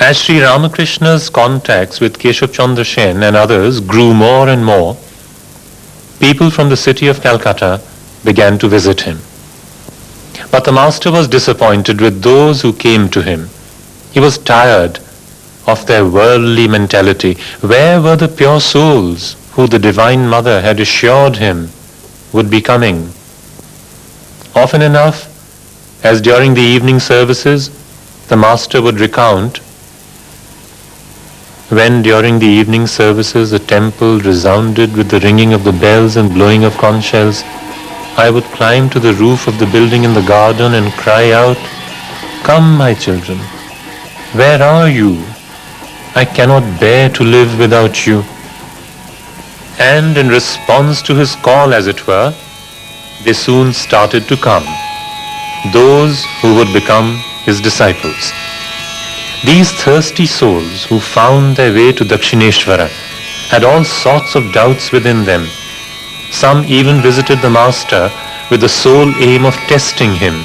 As Sri Ramakrishna's contacts with Keshav Chandra Sen and others grew more and more, people from the city of Calcutta began to visit him. But the master was disappointed with those who came to him. He was tired of their worldly mentality. Where were the pure souls who the Divine Mother had assured him would be coming? Often enough, as during the evening services, the master would recount when during the evening services the temple resounded with the ringing of the bells and blowing of conch shells, I would climb to the roof of the building in the garden and cry out, "Come, my children, where are you? I cannot bear to live without you." And in response to his call, as it were, they soon started to come, those who would become his disciples. These thirsty souls who found their way to Dakshineshwara had all sorts of doubts within them. Some even visited the Master with the sole aim of testing him.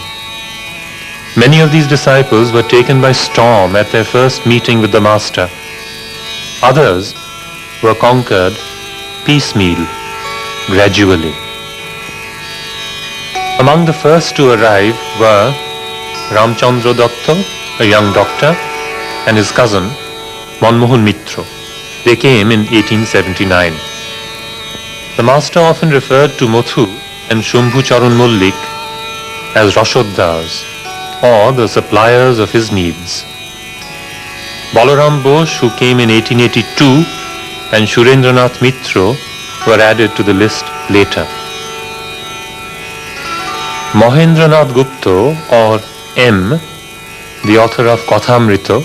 Many of these disciples were taken by storm at their first meeting with the Master. Others were conquered piecemeal, gradually. Among the first to arrive were Ramchandra Datta, a young doctor, and his cousin Manmohan Mitra. They came in 1879. The Master often referred to Mothu and Shambhu Charan Mullik as Rashoddars, or the suppliers of his needs. Balaram Bose, who came in 1882, and Surendranath Mitra were added to the list later. Mahendranath Gupta, or M., the author of Kathamrita,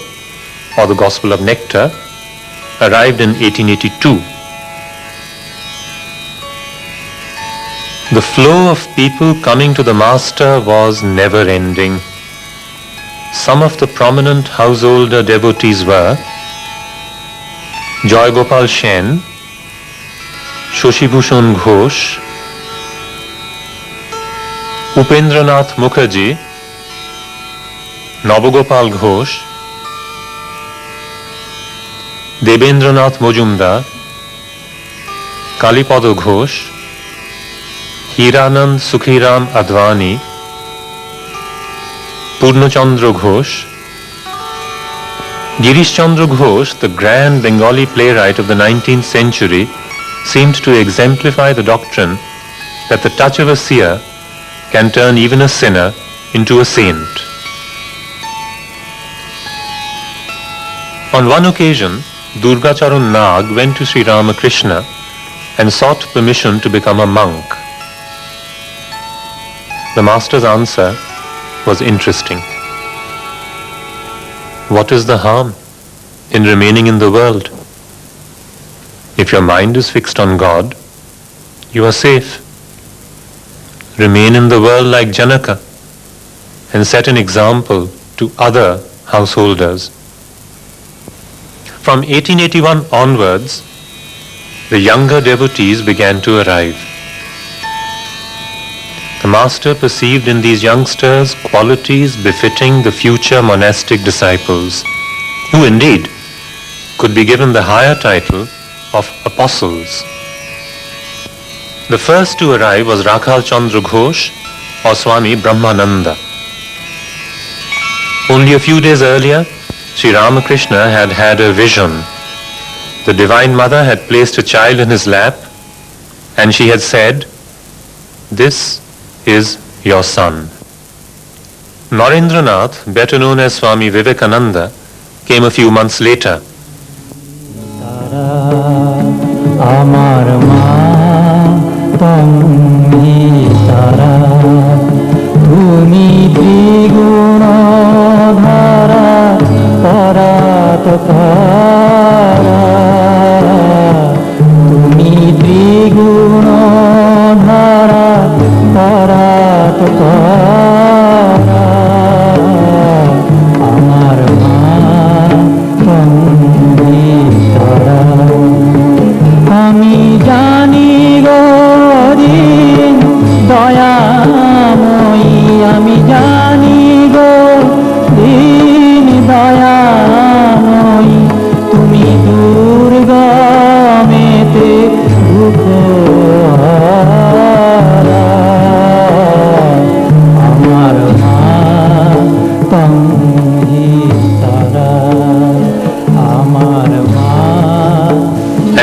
or the Gospel of Nectar, arrived in 1882. The flow of people coming to the Master was never-ending. Some of the prominent householder devotees were Joy Gopal Sen, Shoshibhushan Ghosh, Upendranath Mukherjee, Nabagopal Ghosh, Debendranath Mojumdar, Kalipada Ghosh, Hiranand Sukhiram Advani, Purnachandra Ghosh. Girish Chandra Ghosh, the grand Bengali playwright of the 19th century, seemed to exemplify the doctrine that the touch of a seer can turn even a sinner into a saint. On one occasion, Durga Charan Nag went to Sri Ramakrishna and sought permission to become a monk. The Master's answer was interesting. What is the harm in remaining in the world? If your mind is fixed on God, you are safe. Remain in the world like Janaka and set an example to other householders. From 1881 onwards, the younger devotees began to arrive. The Master perceived in these youngsters qualities befitting the future monastic disciples, who indeed could be given the higher title of apostles. The first to arrive was Rakhal Chandra Ghosh, or Swami Brahmananda. Only a few days earlier, Sri Ramakrishna had had a vision. The Divine Mother had placed a child in his lap, and she had said, "This is your son." Narendranath, better known as Swami Vivekananda, came a few months later.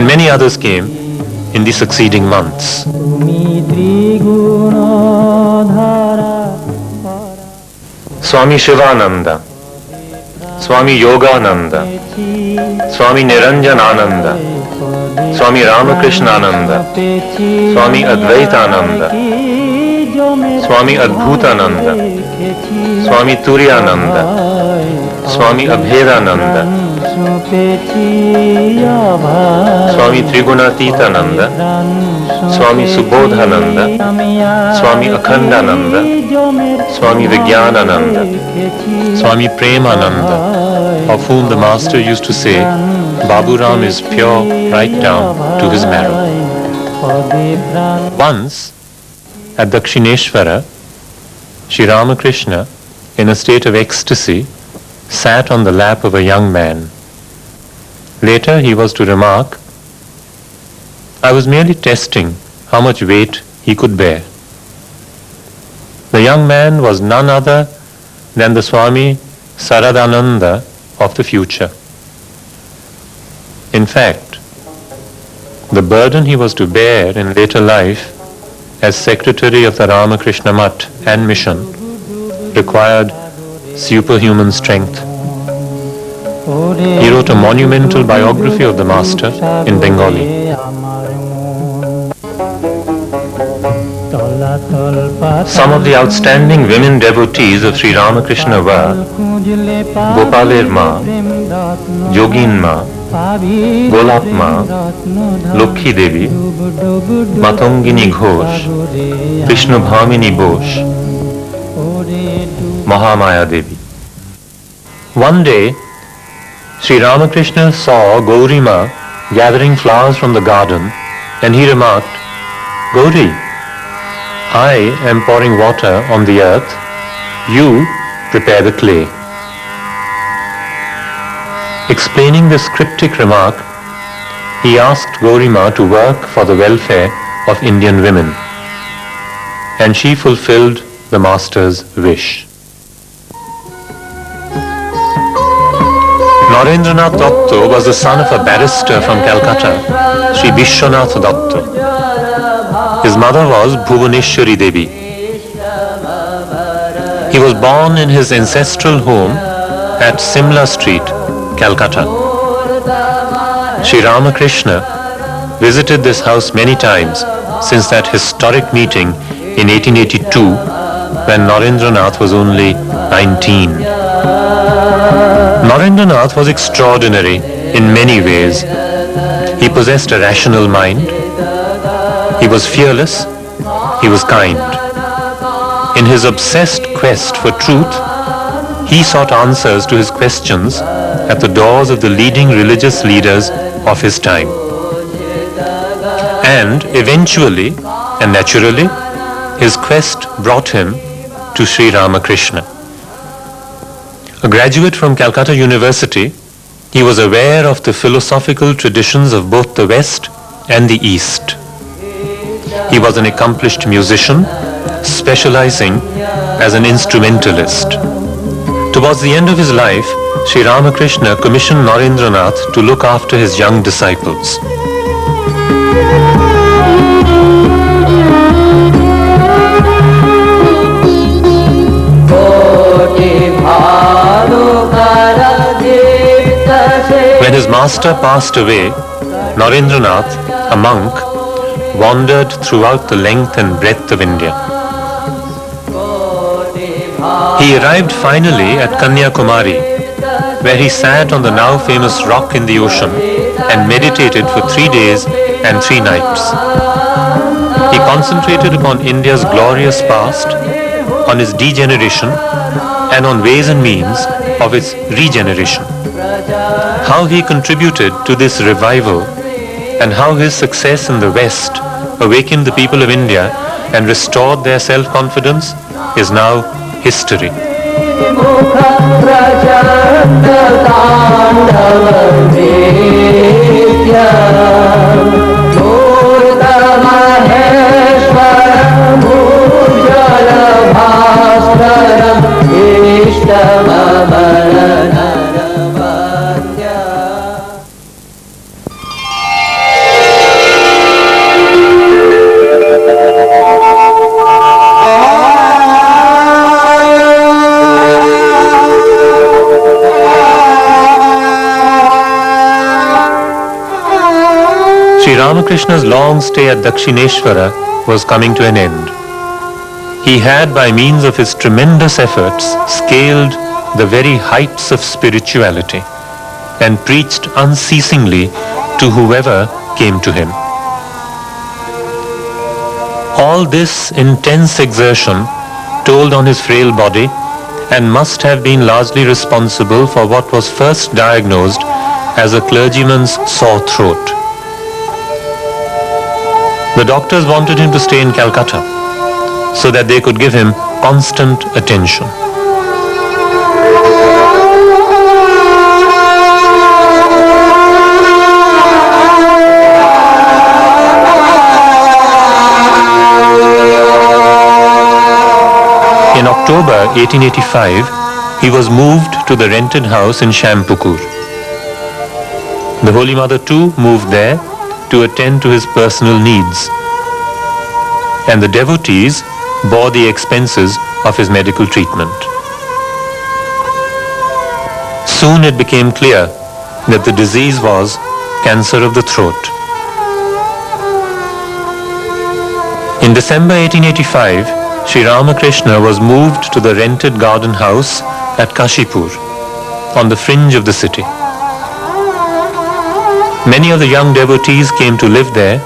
and many others came in the succeeding months. Swami Shivananda, Swami Yogananda, Swami Niranjanananda, Swami Ramakrishnananda, Swami Advaitananda, Swami Adbhutananda, Swami Turiyananda, Swami Abhedananda, Swami Trigunatītananda, Swami Subodhananda, Swami Akhandananda, Swami Vijnanananda, Swami Premananda, of whom the master used to say, Babu Ram is pure right down to his marrow. Once, at Dakshineshwara, Sri Ramakrishna, in a state of ecstasy, sat on the lap of a young man. Later he was to remark, I was merely testing how much weight he could bear. The young man was none other than the Swami Saradananda of the future. In fact, the burden he was to bear in later life as secretary of the Ramakrishna Mutt and mission required superhuman strength. He wrote a monumental biography of the master in Bengali. Some of the outstanding women devotees of Sri Ramakrishna were Gopaler Ma, Jogin Ma, Golap Ma, Lokhi Devi, Matangini Ghosh, Vishnu Bhamini Bose, Mahamaya Devi. One day, Sri Ramakrishna saw Gauri Ma gathering flowers from the garden, and he remarked, Gauri, I am pouring water on the earth, you prepare the clay. Explaining this cryptic remark, he asked Gauri Ma to work for the welfare of Indian women, and she fulfilled the master's wish. Narendranath Datta was the son of a barrister from Calcutta, Sri Vishwanath Datta. His mother was Bhuvaneshwari Devi. He was born in his ancestral home at Simla Street, Calcutta. Sri Ramakrishna visited this house many times since that historic meeting in 1882 when Narendranath was only 19. Narendranath was extraordinary in many ways. He possessed a rational mind. He was fearless. He was kind. In his obsessed quest for truth, he sought answers to his questions at the doors of the leading religious leaders of his time. And eventually and naturally, his quest brought him to Sri Ramakrishna. A graduate from Calcutta University, he was aware of the philosophical traditions of both the West and the East. He was an accomplished musician, specializing as an instrumentalist. Towards the end of his life, Sri Ramakrishna commissioned Narendranath to look after his young disciples. When his master passed away, Narendranath, a monk, wandered throughout the length and breadth of India. He arrived finally at Kanyakumari, where he sat on the now famous rock in the ocean and meditated for 3 days and 3 nights. He concentrated upon India's glorious past, on its degeneration, and on ways and means of its regeneration. How he contributed to this revival and how his success in the West awakened the people of India and restored their self-confidence is now history. Sri Ramakrishna's long stay at Dakshineshwara was coming to an end. He had, by means of his tremendous efforts, scaled the very heights of spirituality and preached unceasingly to whoever came to him. All this intense exertion told on his frail body and must have been largely responsible for what was first diagnosed as a clergyman's sore throat. The doctors wanted him to stay in Calcutta so that they could give him constant attention. In October 1885, he was moved to the rented house in Shampukur. The Holy Mother too moved there to attend to his personal needs, and the devotees bore the expenses of his medical treatment. Soon it became clear that the disease was cancer of the throat. In December 1885, Sri Ramakrishna was moved to the rented garden house at Kashipur, on the fringe of the city. Many of the young devotees came to live there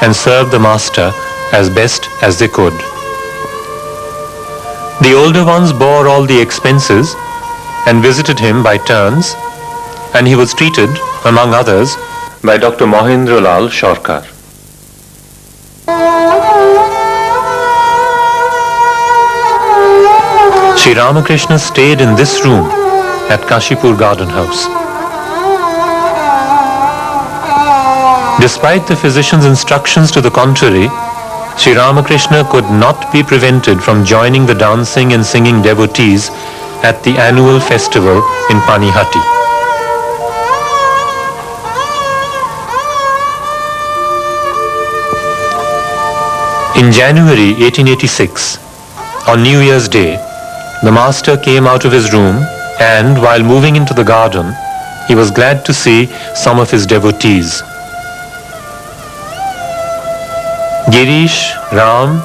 and serve the master as best as they could. The older ones bore all the expenses and visited him by turns, and he was treated, among others, by Dr. Mahendra Lal Sharkar. Sri Ramakrishna stayed in this room at Kashipur Garden House. Despite the physician's instructions to the contrary, Sri Ramakrishna could not be prevented from joining the dancing and singing devotees at the annual festival in Panihati. In January 1886, on New Year's Day, the master came out of his room and, while moving into the garden, he was glad to see some of his devotees. Girish, Ram,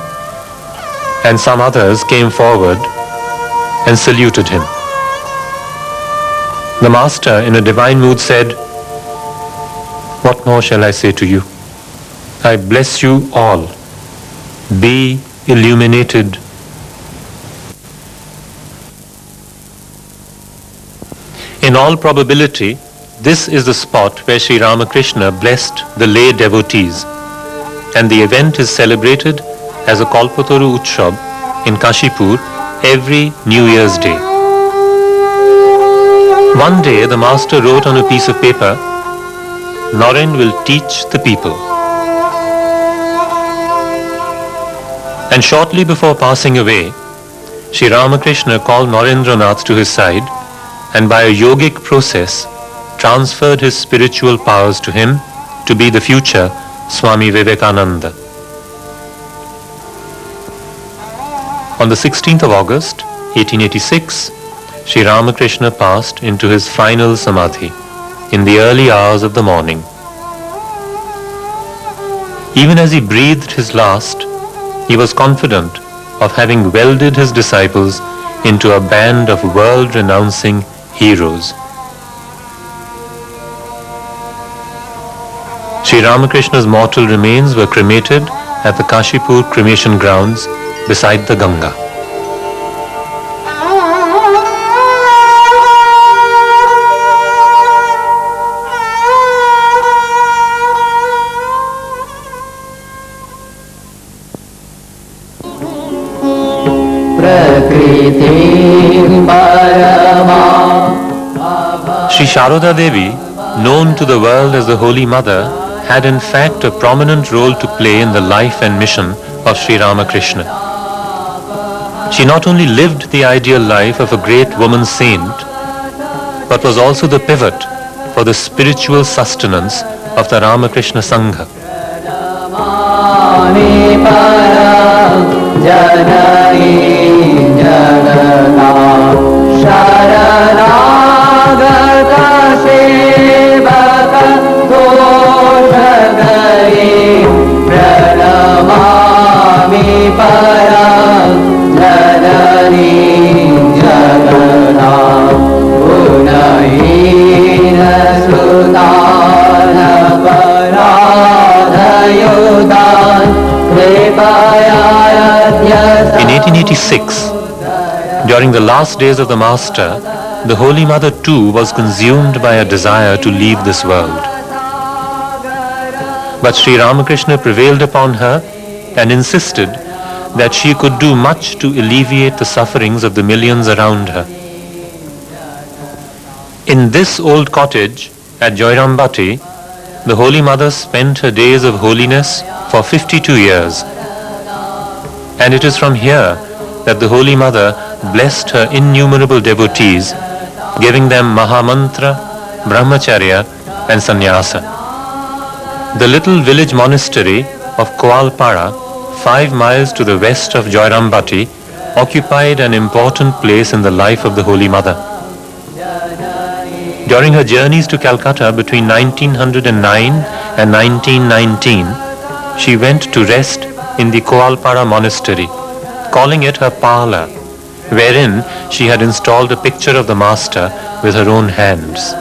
and some others came forward and saluted him. The master, in a divine mood, said, "What more shall I say to you? I bless you all. Be illuminated." In all probability, this is the spot where Sri Ramakrishna blessed the lay devotees, and the event is celebrated as a Kalpataru Utsav in Kashipur every New Year's Day. One day the master wrote on a piece of paper, "Naren will teach the people." And shortly before passing away, Sri Ramakrishna called Narendranath to his side and by a yogic process transferred his spiritual powers to him to be the future Swami Vivekananda. On the 16th of August, 1886, Sri Ramakrishna passed into his final samadhi in the early hours of the morning. Even as he breathed his last, he was confident of having welded his disciples into a band of world-renouncing heroes. Sri Ramakrishna's mortal remains were cremated at the Kashipur cremation grounds beside the Ganga. Sri Sharoda Devi, known to the world as the Holy Mother, had in fact a prominent role to play in the life and mission of Sri Ramakrishna. She not only lived the ideal life of a great woman saint, but was also the pivot for the spiritual sustenance of the Ramakrishna Sangha. 1986, during the last days of the Master, the Holy Mother too was consumed by a desire to leave this world. But Sri Ramakrishna prevailed upon her and insisted that she could do much to alleviate the sufferings of the millions around her. In this old cottage at Joyrambati, the Holy Mother spent her days of holiness for 52 years. And it is from here that the Holy Mother blessed her innumerable devotees, giving them Mahamantra, Brahmacharya and Sannyasa. The little village monastery of Koalpara, 5 miles to the west of Joyrambati, occupied an important place in the life of the Holy Mother. During her journeys to Calcutta between 1909 and 1919, she went to rest in the Koalpara monastery, calling it her parlour, wherein she had installed a picture of the Master with her own hands.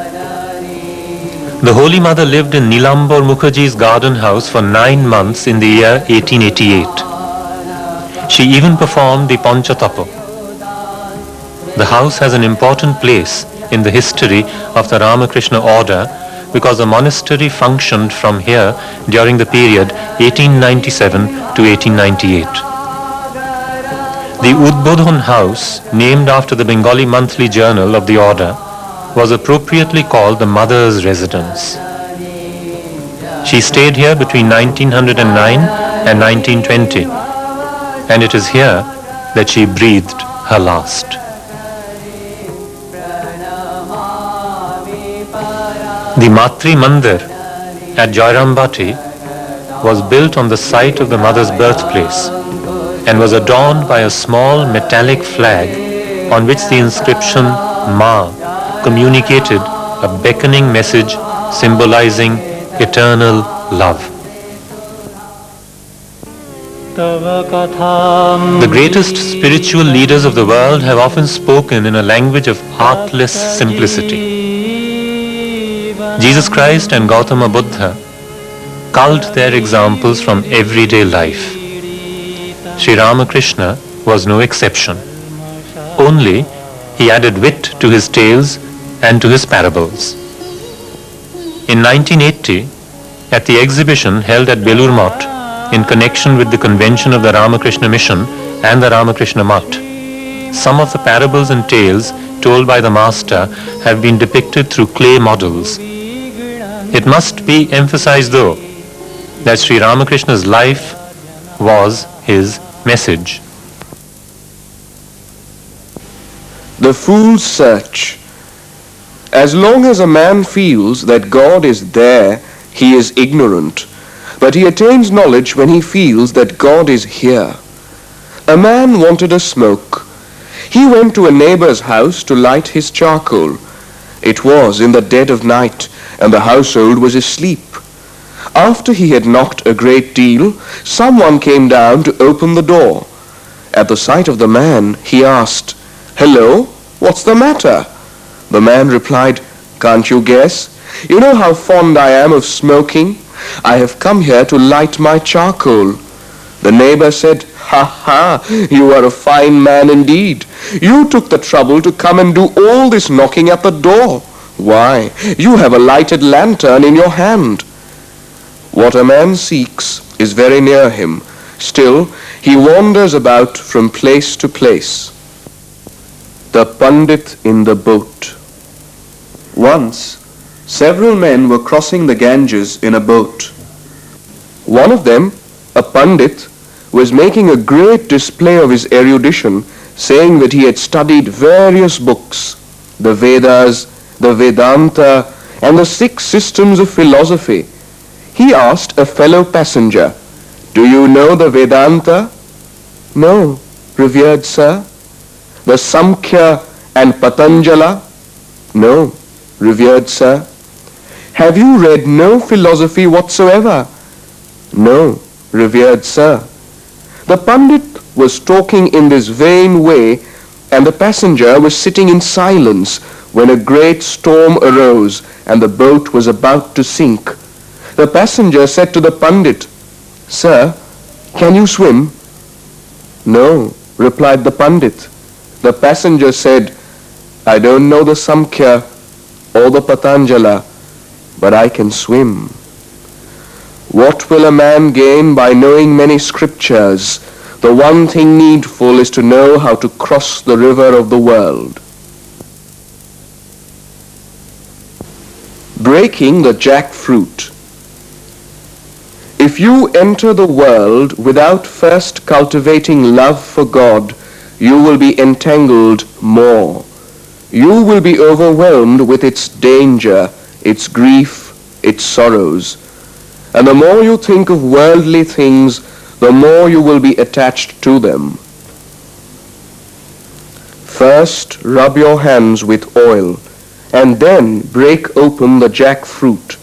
The Holy Mother lived in Nilambur Mukherjee's garden house for 9 months in the year 1888. She even performed the Panchatapo. The house has an important place in the history of the Ramakrishna order because the monastery functioned from here during the period 1897 to 1898. The Udbodhan house, named after the Bengali monthly journal of the order, was appropriately called the Mother's Residence. She stayed here between 1909 and 1920, and it is here that she breathed her last. The Matri Mandir at Joyrambati was built on the site of the Mother's birthplace and was adorned by a small metallic flag on which the inscription Ma communicated a beckoning message symbolizing eternal love. The greatest spiritual leaders of the world have often spoken in a language of artless simplicity. Jesus Christ and Gautama Buddha culled their examples from everyday life. Sri Ramakrishna was no exception. Only he added wit to his tales and to his parables. In 1980, at the exhibition held at Belur Math in connection with the convention of the Ramakrishna Mission and the Ramakrishna Math, some of the parables and tales told by the Master have been depicted through clay models. It must be emphasized, though, that Sri Ramakrishna's life was his message. The fool's search. As long as a man feels that God is there, he is ignorant, but he attains knowledge when he feels that God is here. A man wanted a smoke. He went to a neighbor's house to light his charcoal. It was in the dead of night, and the household was asleep. After he had knocked a great deal, someone came down to open the door. At the sight of the man, he asked, "Hello, what's the matter?" The man replied, "Can't you guess? You know how fond I am of smoking. I have come here to light my charcoal." The neighbor said, "Ha ha, you are a fine man indeed. You took the trouble to come and do all this knocking at the door. Why, you have a lighted lantern in your hand." What a man seeks is very near him. Still, he wanders about from place to place. The Pandit in the boat. Once, several men were crossing the Ganges in a boat. One of them, a Pandit, was making a great display of his erudition, saying that he had studied various books, the Vedas, the Vedanta, and the 6 systems of philosophy. He asked a fellow passenger, "Do you know the Vedanta?" "No, revered sir." "The Samkhya and Patanjala?" "No, revered sir." "Have you read no philosophy whatsoever?" "No, revered sir." The Pandit was talking in this vain way, and the passenger was sitting in silence when a great storm arose and the boat was about to sink. The passenger said to the Pandit, "Sir, can you swim?" "No, replied the Pandit. The passenger said, I don't know the Samkhya or the Patanjala, but I can swim. What will a man gain by knowing many scriptures? The one thing needful is to know how to cross the river of the world. Breaking the jackfruit. If you enter the world without first cultivating love for God, you will be entangled more. You will be overwhelmed with its danger, its grief, its sorrows. And the more you think of worldly things, the more you will be attached to them. First, rub your hands with oil, and then break open the jackfruit.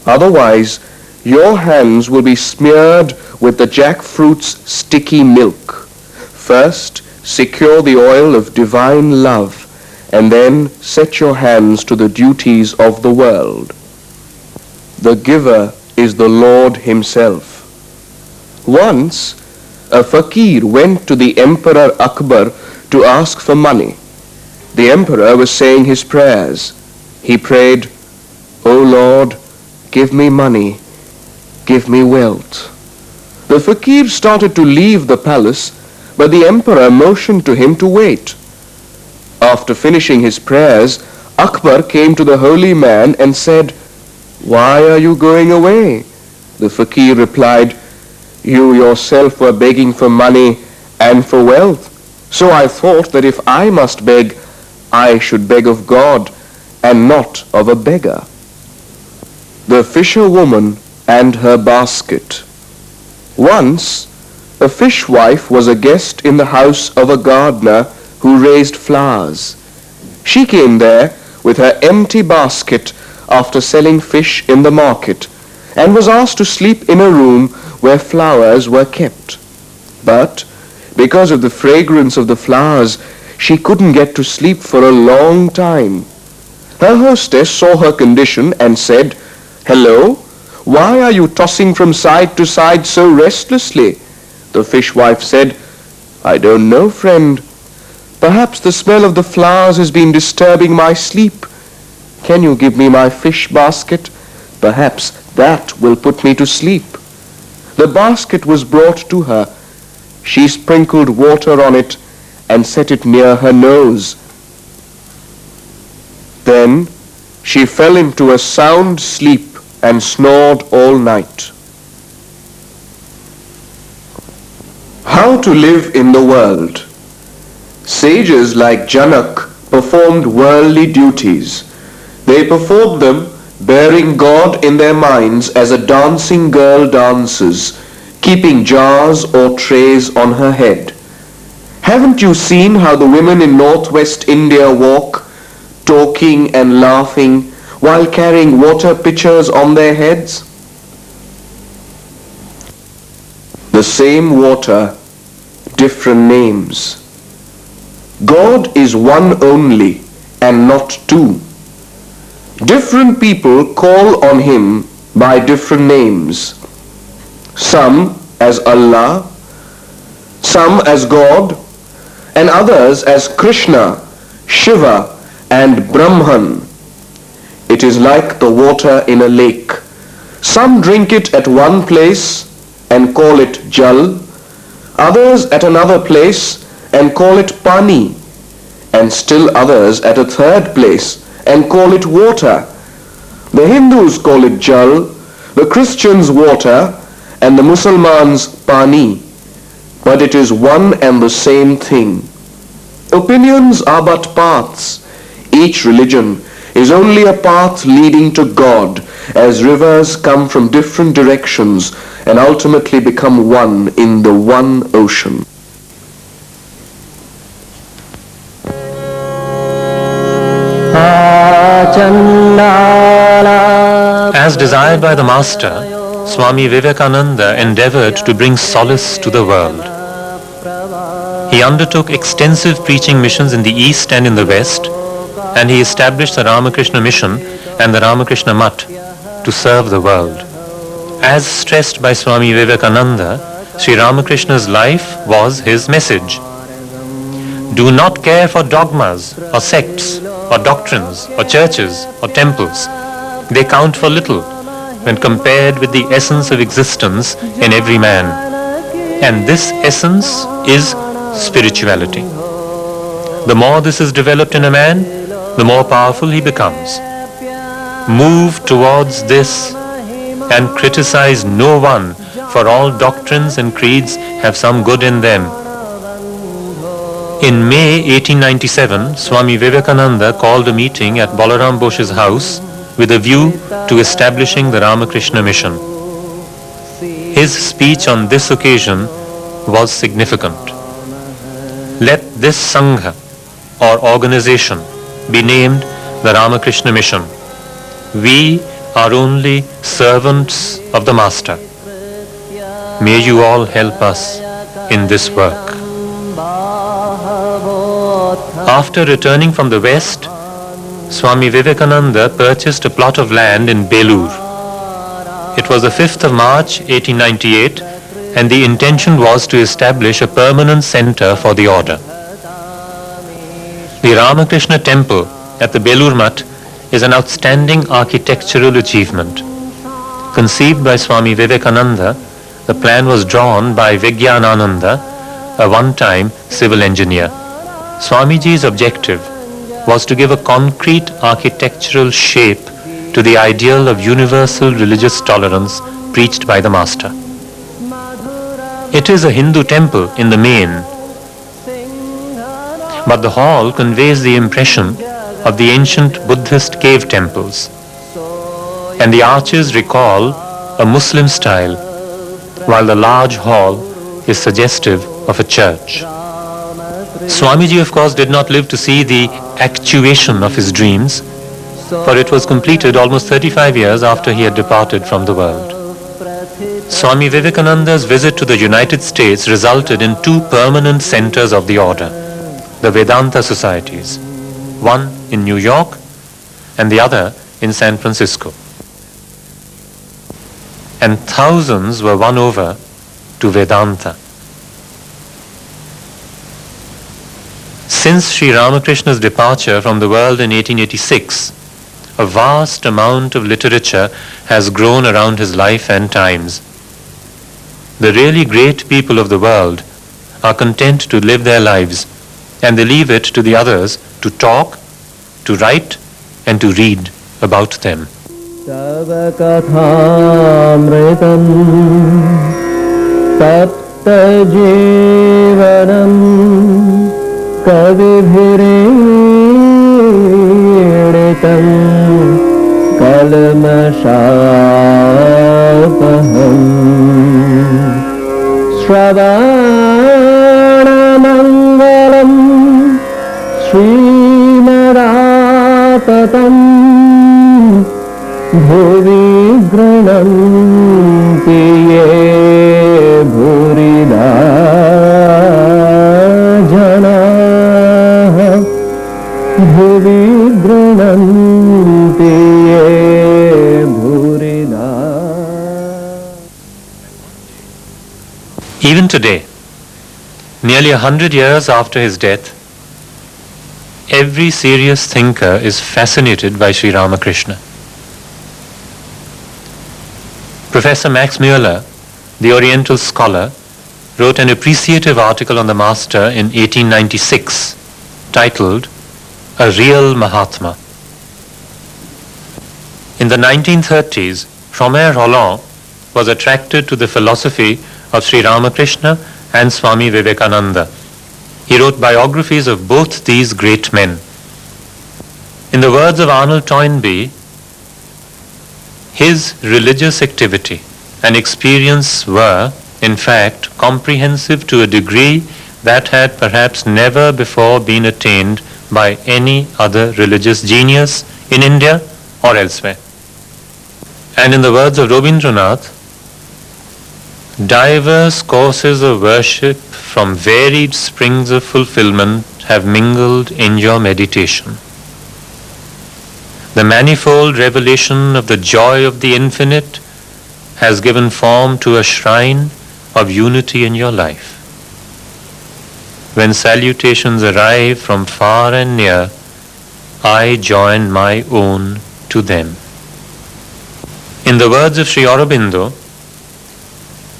Otherwise, your hands will be smeared with the jackfruit's sticky milk. First, secure the oil of divine love, and then set your hands to the duties of the world. The giver is the Lord himself. Once, a fakir went to the Emperor Akbar to ask for money. The emperor was saying his prayers. He prayed, O Lord, give me money, give me wealth. The fakir started to leave the palace, but the emperor motioned to him to wait. After finishing his prayers, Akbar came to the holy man and said, Why are you going away? The fakir replied, You yourself were begging for money and for wealth. So I thought that if I must beg, I should beg of God and not of a beggar. The fisherwoman and her basket. Once, a fishwife was a guest in the house of a gardener who raised flowers. She came there with her empty basket after selling fish in the market and was asked to sleep in a room where flowers were kept. But because of the fragrance of the flowers, she couldn't get to sleep for a long time. Her hostess saw her condition and said, Hello, why are you tossing from side to side so restlessly? The fishwife said, I don't know, friend. Perhaps the smell of the flowers has been disturbing my sleep. Can you give me my fish basket? Perhaps that will put me to sleep. The basket was brought to her. She sprinkled water on it and set it near her nose. Then she fell into a sound sleep and snored all night. How to live in the world. Sages like Janak performed worldly duties. They performed them bearing God in their minds as a dancing girl dances, keeping jars or trays on her head. Haven't you seen how the women in northwest India walk, talking and laughing while carrying water pitchers on their heads? The same water, different names. God is one only and not two. Different people call on him by different names. Some as Allah, some as God, and others as Krishna, Shiva, and Brahman. It is like the water in a lake. Some drink it at one place and call it Jal, others at another place and call it Pani, and still others at a third place and call it water. The Hindus call it Jal, the Christians water, and the Muslims Pani. But it is one and the same thing. Opinions are but paths. Each religion is only a path leading to God, as rivers come from different directions and ultimately become one in the one ocean. As desired by the Master, Swami Vivekananda endeavored to bring solace to the world. He undertook extensive preaching missions in the East and in the West, and he established the Ramakrishna Mission and the Ramakrishna Math to serve the world. As stressed by Swami Vivekananda, Sri Ramakrishna's life was his message. do not care for dogmas or sects or doctrines or churches or temples. They count for little when compared with the essence of existence in every man. And this essence is spirituality. The more this is developed in a man, the more powerful he becomes. Move towards this and criticize no one, for all doctrines and creeds have some good in them. In May 1897, Swami Vivekananda called a meeting at Balaram Boshe's house with a view to establishing the Ramakrishna mission. His speech on this occasion was significant. Let this Sangha or organization be named the Ramakrishna Mission. We are only servants of the Master. May you all help us in this work. After returning from the West, Swami Vivekananda purchased a plot of land in Belur. It was the 5th of March 1898, and the intention was to establish a permanent center for the order. The Ramakrishna Temple at the Belur Mutt is an outstanding architectural achievement. Conceived by Swami Vivekananda, the plan was drawn by Vijnanananda, a one-time civil engineer. Swamiji's objective was to give a concrete architectural shape to the ideal of universal religious tolerance preached by the Master. It is a Hindu temple in the main, but the hall conveys the impression of the ancient Buddhist cave temples, and the arches recall a Muslim style, while the large hall is suggestive of a church. Swamiji, of course, did not live to see the actuation of his dreams, for it was completed almost 35 years after he had departed from the world. Swami Vivekananda's visit to the United States resulted in 2 permanent centers of the order, the Vedanta societies, one in New York and the other in San Francisco. And thousands were won over to Vedanta. Since Sri Ramakrishna's departure from the world in 1886, a vast amount of literature has grown around his life and times. The really great people of the world are content to live their lives, and they leave it to the others to talk, to write, and to read about them. Shravanamangalaam Srimadapatam Bhuvi Grananti Ye Bhurida Jana Bhuvi Grananti Ye Bhurida. Even today, nearly 100 years after his death, every serious thinker is fascinated by Sri Ramakrishna. Professor Max Mueller, the Oriental scholar, wrote an appreciative article on the Master in 1896 titled A Real Mahatma. In the 1930s, Froment Rolland was attracted to the philosophy of Sri Ramakrishna and Swami Vivekananda. He wrote biographies of both these great men. In the words of Arnold Toynbee, his religious activity and experience were, in fact, comprehensive to a degree that had perhaps never before been attained by any other religious genius in India or elsewhere. And in the words of Rabindranath, diverse courses of worship from varied springs of fulfillment have mingled in your meditation. The manifold revelation of the joy of the infinite has given form to a shrine of unity in your life. when salutations arrive from far and near, I join my own to them. In the words of Sri Aurobindo,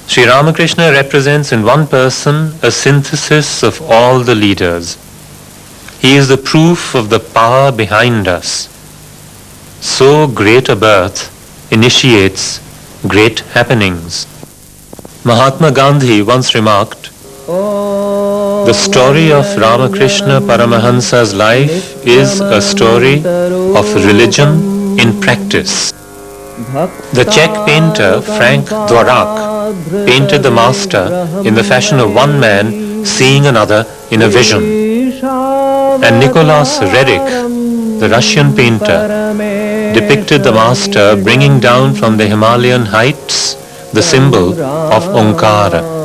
Sri Ramakrishna represents in one person a synthesis of all the leaders. He is the proof of the power behind us. So great a birth initiates great happenings. Mahatma Gandhi once remarked, the story of Ramakrishna Paramahansa's life is a story of religion in practice. The Czech painter Frank Dvorak painted the master in the fashion of one man seeing another in a vision. And Nicholas Roerich, the Russian painter, depicted the master bringing down from the Himalayan heights the symbol of Omkara.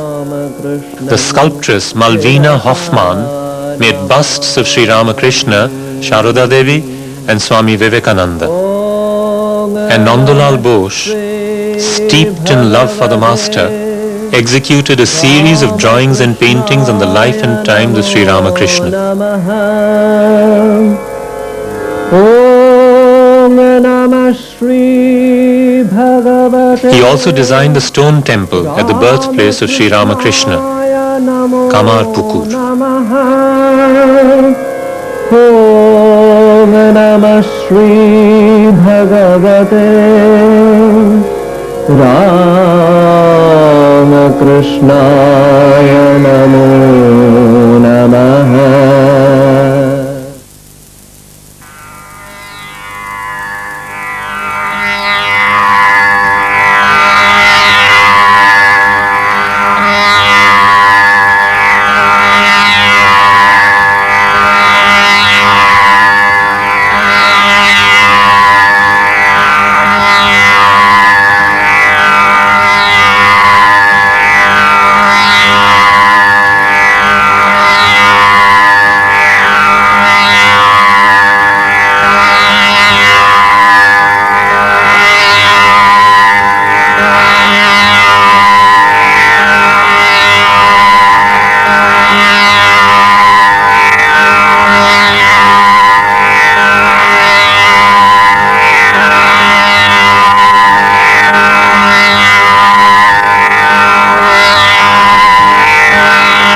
The sculptress Malvina Hoffman made busts of Sri Ramakrishna, Sharoda Devi and Swami Vivekananda. And Nandulal Bose, steeped in love for the master, executed a series of drawings and paintings on the life and times of Sri Ramakrishna. He also designed the stone temple at the birthplace of Sri Ramakrishna, Kamarpukur. Om Namah Shri Bhagavate Ramakrishnaya Namo